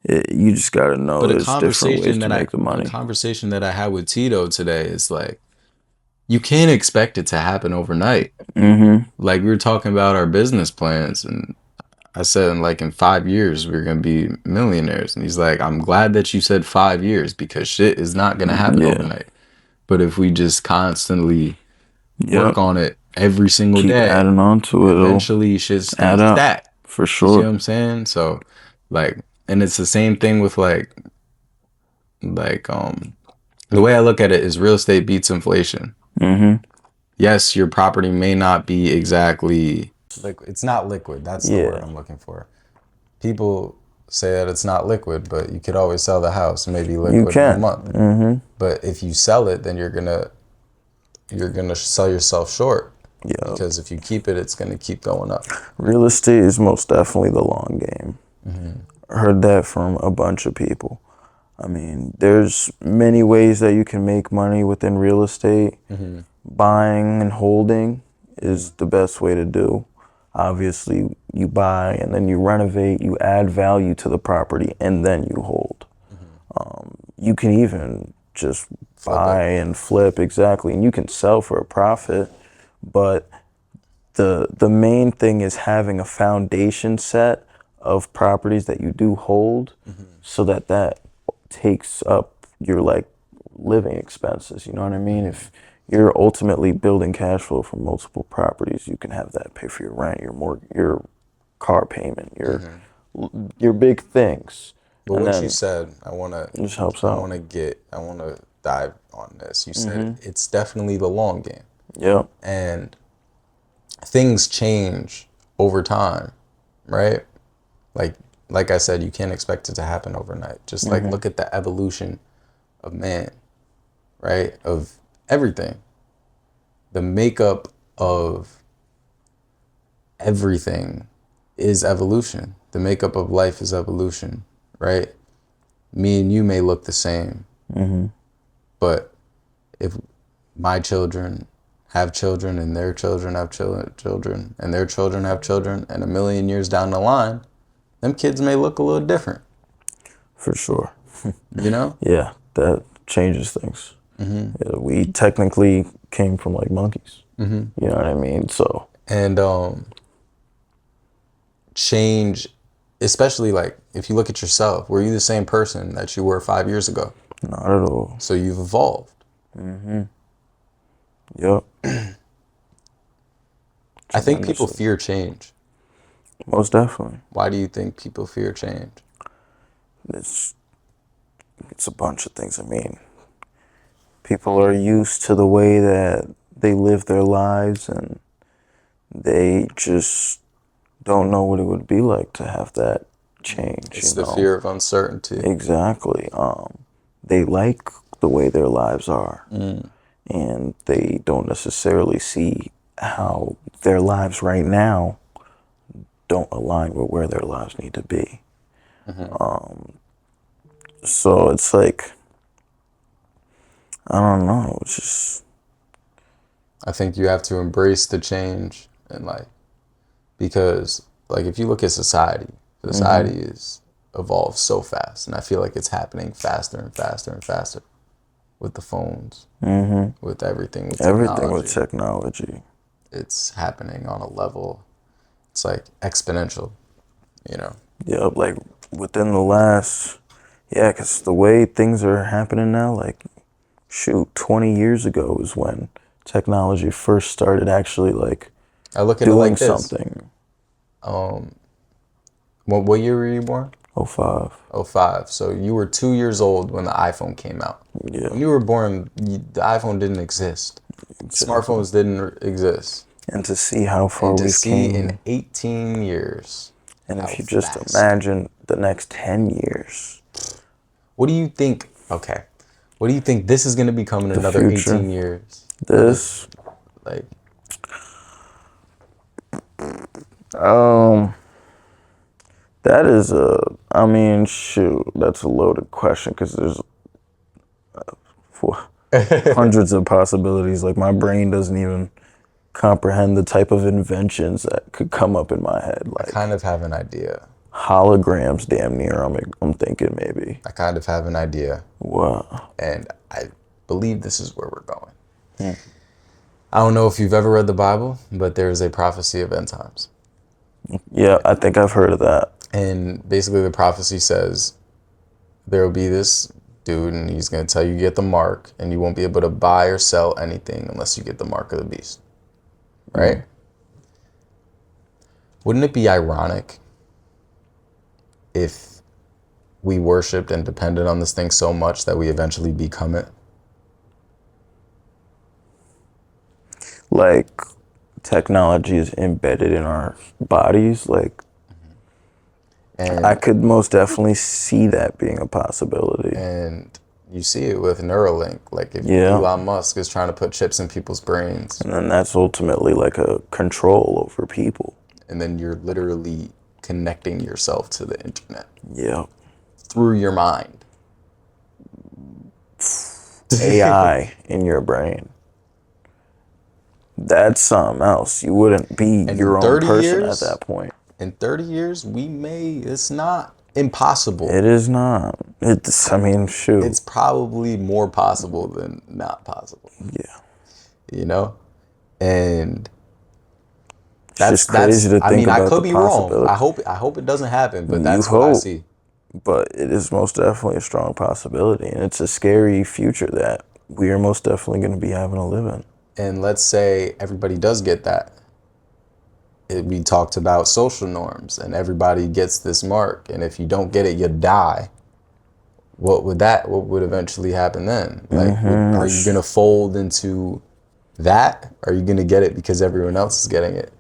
you just got to know But there's different ways to make the a money. conversation that I had with Tito today is like you can't expect it to happen overnight. Mm-hmm. Like we were talking about our business plans, and I said like in 5 years we're gonna be millionaires. And he's like, I'm glad that you said 5 years because shit is not gonna happen Yeah. overnight. But if we just constantly work Yep. on it every single Keep day, adding on to it. It'll eventually shit's gonna add up stack. for You see what sure. I'm saying? So like, and it's the same thing with like the way I look at it is real estate beats inflation. Mm-hmm. Yes, your property may not be exactly like it's not liquid. That's the word Yeah. I'm looking for. People say that it's not liquid, but you could always sell the house, maybe You liquid in a can. month. Mm-hmm. But if you sell it, then you're gonna sell yourself short Yeah. because if you keep it, it's gonna keep going up. Real estate is most definitely the long game. I heard that from a bunch of people. I mean, there's many ways that you can make money within real estate. Buying and holding is the best way to do. Obviously, you buy and then you renovate, you add value to the property, and then you hold. You can even just Flip buy it. and flip, exactly, and you can sell for a profit. But the main thing is having a foundation set of properties that you do hold, so that takes up your like living expenses. You know what I mean? If you're ultimately building cash flow from multiple properties, you can have that pay for your rent, your car payment, your big things, But and what you then said, it just helps out. I wanna dive on this. You said it's definitely the long game, Yep. and things change over time, right? Like like I said, you can't expect it to happen overnight. Just like look at the evolution of man, right? Of everything. The makeup of everything is evolution. The makeup of life is evolution, right? Me and you may look the same, but if my children and their children have children and their children have children and a million years down the line, them kids may look a little different, For sure. you know? Yeah, that changes things. Yeah, we technically came from like monkeys. You know what I mean? So And change, especially like if you look at yourself, were you the same person that you were 5 years ago? not at all. So you've evolved. Yep. I think people Tremendously. fear change. Most definitely. Why do you think people fear change? It's it's a bunch of things. I mean, people are used to the way that they live their lives, and they just don't know what it would be like to have that change, It's you the know? fear of uncertainty. Exactly. They like the way their lives are, and they don't necessarily see how their lives right now don't align with where their lives need to be. So it's like, I don't know, it's just, I think you have to embrace the change and like because like if you look at society is evolved so fast and I feel like it's happening faster and faster and faster with the phones, with everything with everything with technology. technology. It's happening on a level it's like exponential, you know. Yeah, like within the last, yeah, because the way things are happening now, like, shoot, 20 years ago is when technology first started actually like I look at it doing like this. something. What year were you born? 05. '05. So you were 2 years old when the iPhone came out. Yeah, When you were born, the iPhone didn't exist. exactly. Smartphones didn't exist. And to see how far And to we've see in came, 18 years and how if you just fast. imagine the next 10 years, What do you think? Okay. What do you think this is going to become in the another future, 18 years? this, Like, um, that is I mean, shoot, that's a loaded question because there's hundreds of possibilities. Like, my brain doesn't even comprehend the type of inventions that could come up in my head. I kind Like, of have an idea. holograms, damn near, I'm thinking maybe. I kind of have an idea. Wow. And I believe this is where we're going. I don't know if you've ever read the Bible, but there is a prophecy of end times. Yeah, I think I've heard of that. And basically, the prophecy says there will be this dude, and he's going to tell you get the mark, and you won't be able to buy or sell anything unless you get the mark of the beast. Right? Wouldn't it be ironic if we worshiped and depended on this thing so much that we eventually become it? Like, technology is embedded in our bodies. Like, I And could most definitely see that being a possibility. and you see it with Neuralink. Like if Yeah. Elon Musk is trying to put chips in people's brains, And then that's ultimately like a control over people. and then you're literally connecting yourself to the internet Yeah. through your mind. AI in your brain. That's something else. You wouldn't be And your own person at that point. in 30 years, it's not impossible. It is not. I mean, shoot. It's probably more possible than not possible, Yeah. you know? And It's just crazy to I think mean, I about could the be wrong. possibility. I hope it doesn't happen, but You that's what I hope, see. but it is most definitely a strong possibility. And it's a scary future that we are most definitely going to be having to live in. And let's say everybody does get that. We talked about social norms and everybody gets this mark. And if you don't get it, you die. What would eventually happen then? Like, are you going to fold into that? Are you going to get it because everyone else is getting it?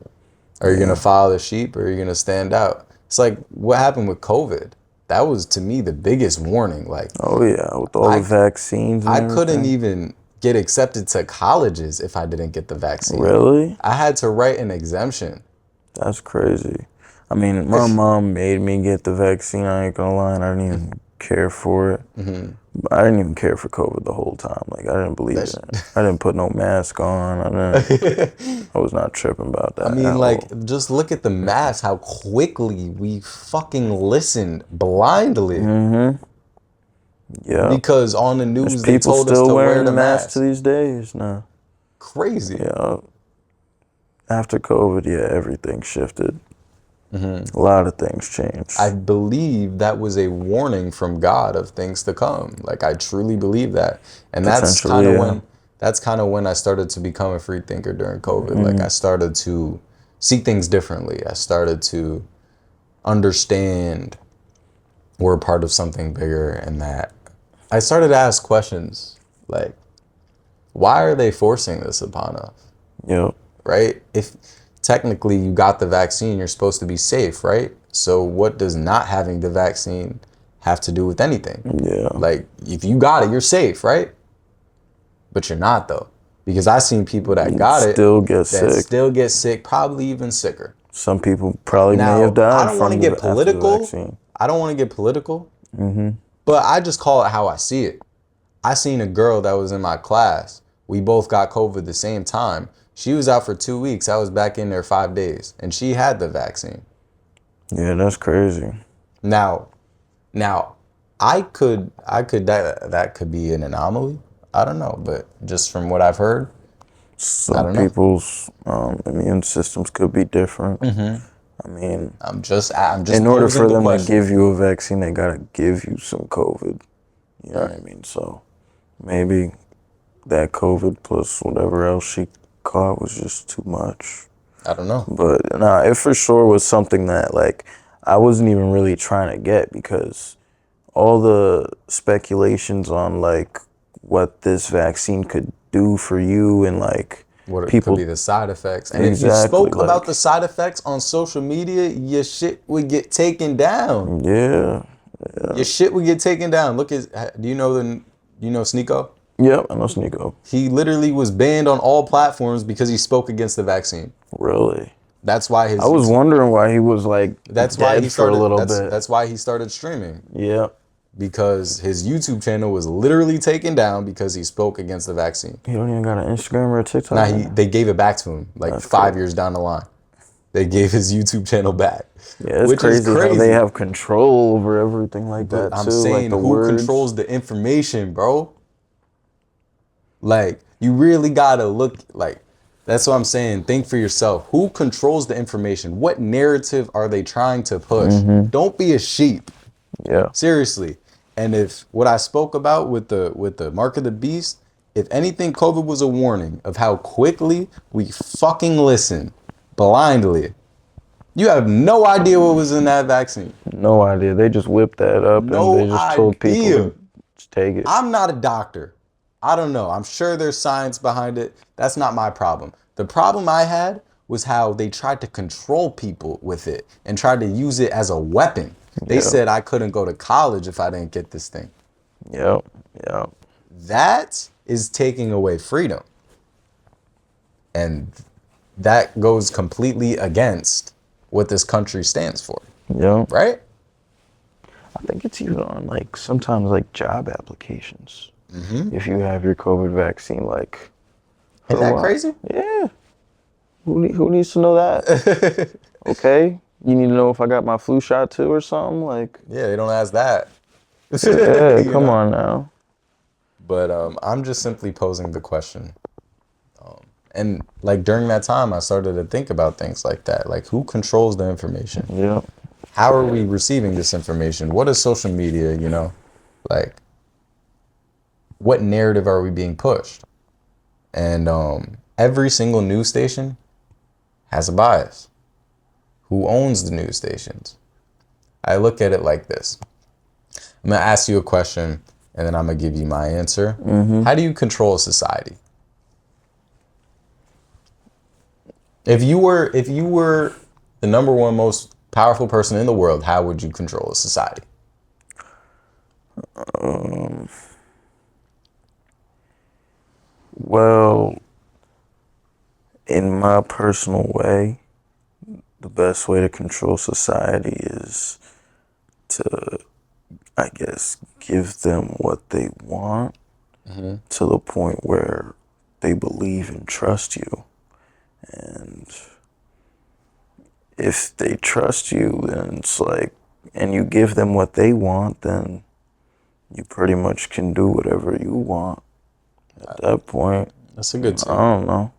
Are you going to follow the sheep or are you going to stand out? It's like what happened with COVID. That was to me the biggest warning. Like, Oh, yeah. With all the I, vaccines and I couldn't everything. even get accepted to colleges if I didn't get the vaccine. Really? I had to write an exemption. That's crazy. I mean, my mom made me get the vaccine. I ain't gonna lie, and I didn't even care for it. I didn't even care for COVID the whole time. Like, I didn't believe in That's, it. I didn't put no mask on. I was not tripping about I that at mean, all. like, just look at the math, how quickly we fucking listened blindly. Yeah. Because on the There's news, they people told us still to wear wearing the the mask to mask. these days. No. Crazy. Yeah. After COVID, yeah, everything shifted. A lot of things changed. I believe that was a warning from God of things to come. Like, I truly believe that. And Potentially, yeah. that's kind of when I started to become a free thinker during COVID. Like, I started to see things differently. I started to understand we're a part of something bigger, and that I started to ask questions like, why are they forcing this upon us? Yep. Right? If technically you got the vaccine, you're supposed to be safe, right? So what does not having the vaccine have to do with anything? Yeah. Like, if you got it, you're safe, right? But you're not, though, because I seen people that got it Still get that sick. still get sick, probably even sicker. Some people probably may have Now, I died don't want to from get after the political. vaccine. I don't want to get political, but I just call it how I see it. I seen a girl that was in my class. We both got COVID the same time. She was out for 2 weeks. I was back in there 5 days, and she had the vaccine. Yeah, that's crazy. Now, now, that could be an anomaly. I don't know, but just from what I've heard, I Some don't know. people's immune systems could be different. I mean, I'm just in order posing for the them to question. give you a vaccine, they gotta give you some COVID. You know what I mean? So maybe that COVID plus whatever else she caught was just too much. I don't know. But nah, it for sure was something that, like, I wasn't even really trying to get, because all the speculations on like what this vaccine could do for you, and like What it could be people, the side effects. And if you exactly, spoke about like, the side effects on social media, your shit would get taken down. yeah, Your shit would get taken down. Look at, do you know Sneeko? yep, I know Sneeko. He literally was banned on all platforms because he spoke against the vaccine. Really? That's why I his was wondering why he was like that's why he dead for a started little bit. that's why he started streaming, Yeah. because his YouTube channel was literally taken down because he spoke against the vaccine. He don't even got an Instagram or a TikTok. Now Now. they gave it back to him like That's 5 years down the line. They gave his YouTube channel back. Yeah, it's Which is crazy how they crazy. have control over everything like But that I'm too. Like saying, the who words. controls the information, bro? Like, you really gotta look, like, that's what I'm saying. Think for yourself. Who controls the information? What narrative are they trying to push? Don't be a sheep. Yeah. Seriously. And if what I spoke about with the mark of the beast, if anything, COVID was a warning of how quickly we fucking listen blindly. You have no idea what was in that vaccine. No idea. They just whipped that up and they No just told people idea. to just take it. I'm not a doctor. I don't know. I'm sure there's science behind it. That's not my problem. The problem I had was how they tried to control people with it and tried to use it as a weapon. They Yeah. said I couldn't go to college if I didn't get this thing. Yep. Yep. That is taking away freedom. And that goes completely against what this country stands for, Yep. right? I think it's even on like sometimes like job applications. If you have your COVID vaccine, like, Isn't that crazy? Yeah. Who needs to know that? Okay. You need to know if I got my flu shot too or something. Like, Yeah, they don't ask that. yeah, You come know? on now. But I'm just simply posing the question. And like during that time, I started to think about things like that. Like, who controls the information? Yeah. How are we receiving this information? What is social media, Like, what narrative are we being pushed? And every single news station has a bias. Who owns the news stations? I look at it like this. I'm going to ask you a question, and then I'm going to give you my answer. How do you control society? If you were the number one most powerful person in the world, how would you control a society? Well, in my personal way, the best way to control society is to, I guess, give them what they want to the point where they believe and trust you. And if they trust you, then it's like, and you give them what they want, then you pretty much can do whatever you want at that point. That's a good I take. don't know.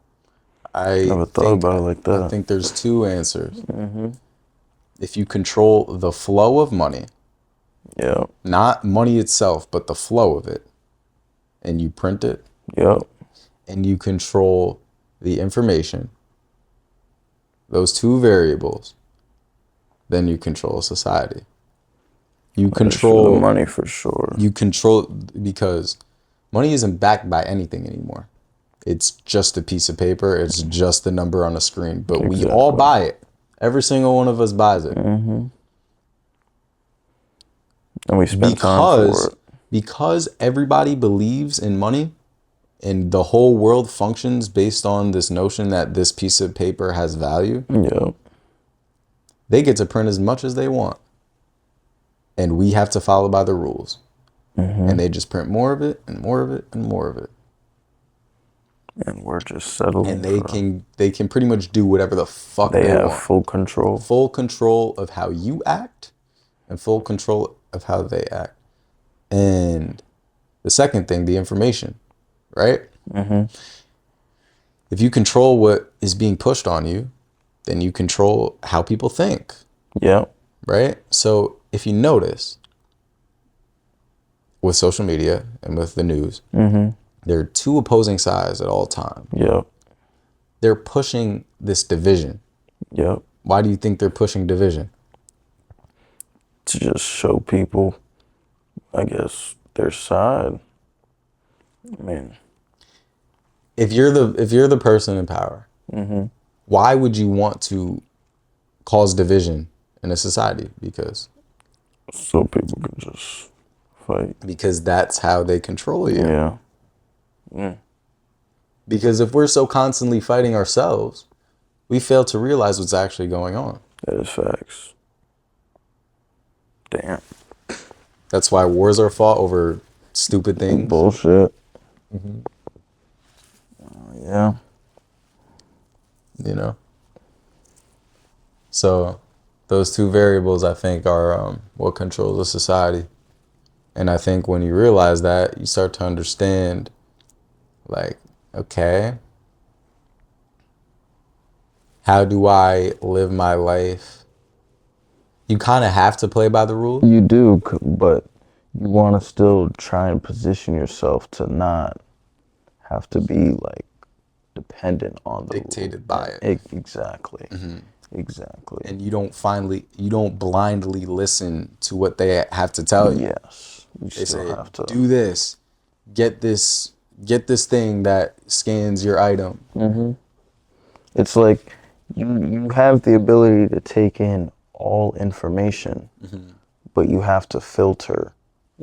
Never thought about it like that. I think there's two answers. If you control the flow of money, Yeah. not money itself, but the flow of it, and you print it, Yep. and you control the information, those two variables, then you control society. You For the control money for sure. because money isn't backed by anything anymore. It's just a piece of paper. It's just a number on a screen. But we all buy it. Every single one of us buys it. And we spend time for it. Because everybody believes in money and the whole world functions based on this notion that this piece of paper has value, Yep. they get to print as much as they want. And we have to follow by the rules. And they just print more of it and more of it and more of it. And we're just settling. And they can pretty much do whatever the fuck they have want. full control. Full control of how you act and full control of how they act. And the second thing, the information, right? If you control what is being pushed on you, then you control how people think. Yep. Right? So if you notice with social media and with the news, there are two opposing sides at all times. Yep. They're pushing this division. Yep. Why do you think they're pushing division? to just show people, I guess, their side. I mean, if you're the person in power, why would you want to cause division in a society? so people can just fight. Because that's how they control you. Yeah. Because if we're so constantly fighting ourselves, we fail to realize what's actually going on. That is facts. Damn. That's why wars are fought over stupid things. Bullshit. Yeah. You know? So those two variables, I think, are what controls a society. And I think when you realize that, you start to understand, like, okay, how do I live my life? You kind of have to play by the rules. You do, but you want to still try and position yourself to not have to be like dependent on the Dictated by it. Exactly. Exactly. And you don't blindly listen to what they have to tell you. Yes. You They still say, have to do this, get this thing that scans your item. It's like you have the ability to take in all information, but you have to filter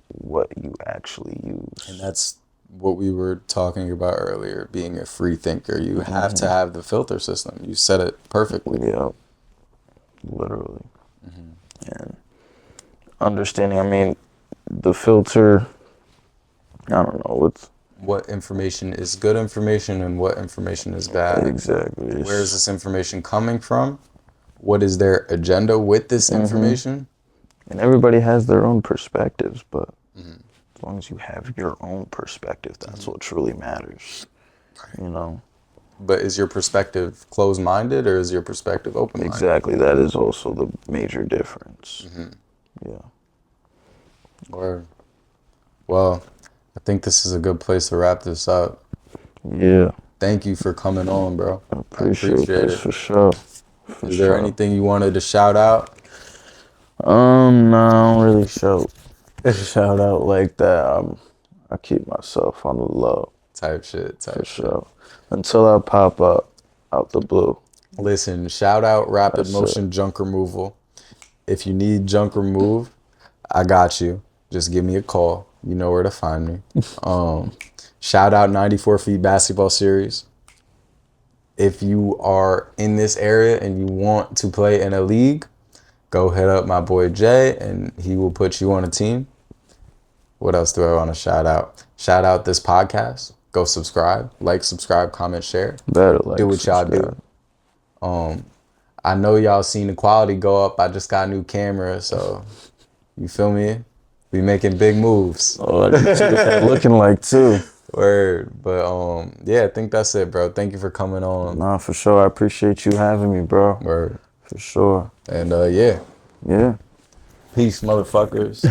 what you actually use. And that's what we were talking about earlier, being a free thinker. You have to have the filter system. You said it perfectly. Yeah, literally. And understanding, I mean, the filter, I don't know, it's What information is good information and what information is bad. exactly. Where is this information coming from? What is their agenda with this information? And everybody has their own perspectives, but as long as you have your own perspective, that's what truly matters. You know? But is your perspective closed-minded or is your perspective open-minded? Exactly. That is also the major difference. Yeah. Or, well, I think this is a good place to wrap this up. Yeah. Thank you for coming on, bro. I appreciate this it. for sure. Is there anything you wanted to shout out? No, I don't really shout out like that. I keep myself on the low. Type shit. For sure. Until I pop up out the blue. Listen, shout out Rapid That's Motion Junk Removal. If you need junk removed, I got you. Just give me a call. You know where to find me. Shout out 94 Feet Basketball Series. If you are in this area and you want to play in a league, go hit up my boy Jay and he will put you on a team. What else do I want to shout out? Shout out this podcast. Go subscribe, comment, share. Better like, do what y'all do. I know y'all seen the quality go up. I just got a new camera, so you feel me? We making big moves. Oh, I didn't see what that looking like too. Word. But yeah, I think that's it, bro. Thank you for coming on. Nah, for sure. I appreciate you having me, bro. Word. For sure. And yeah. Yeah. Peace, motherfuckers.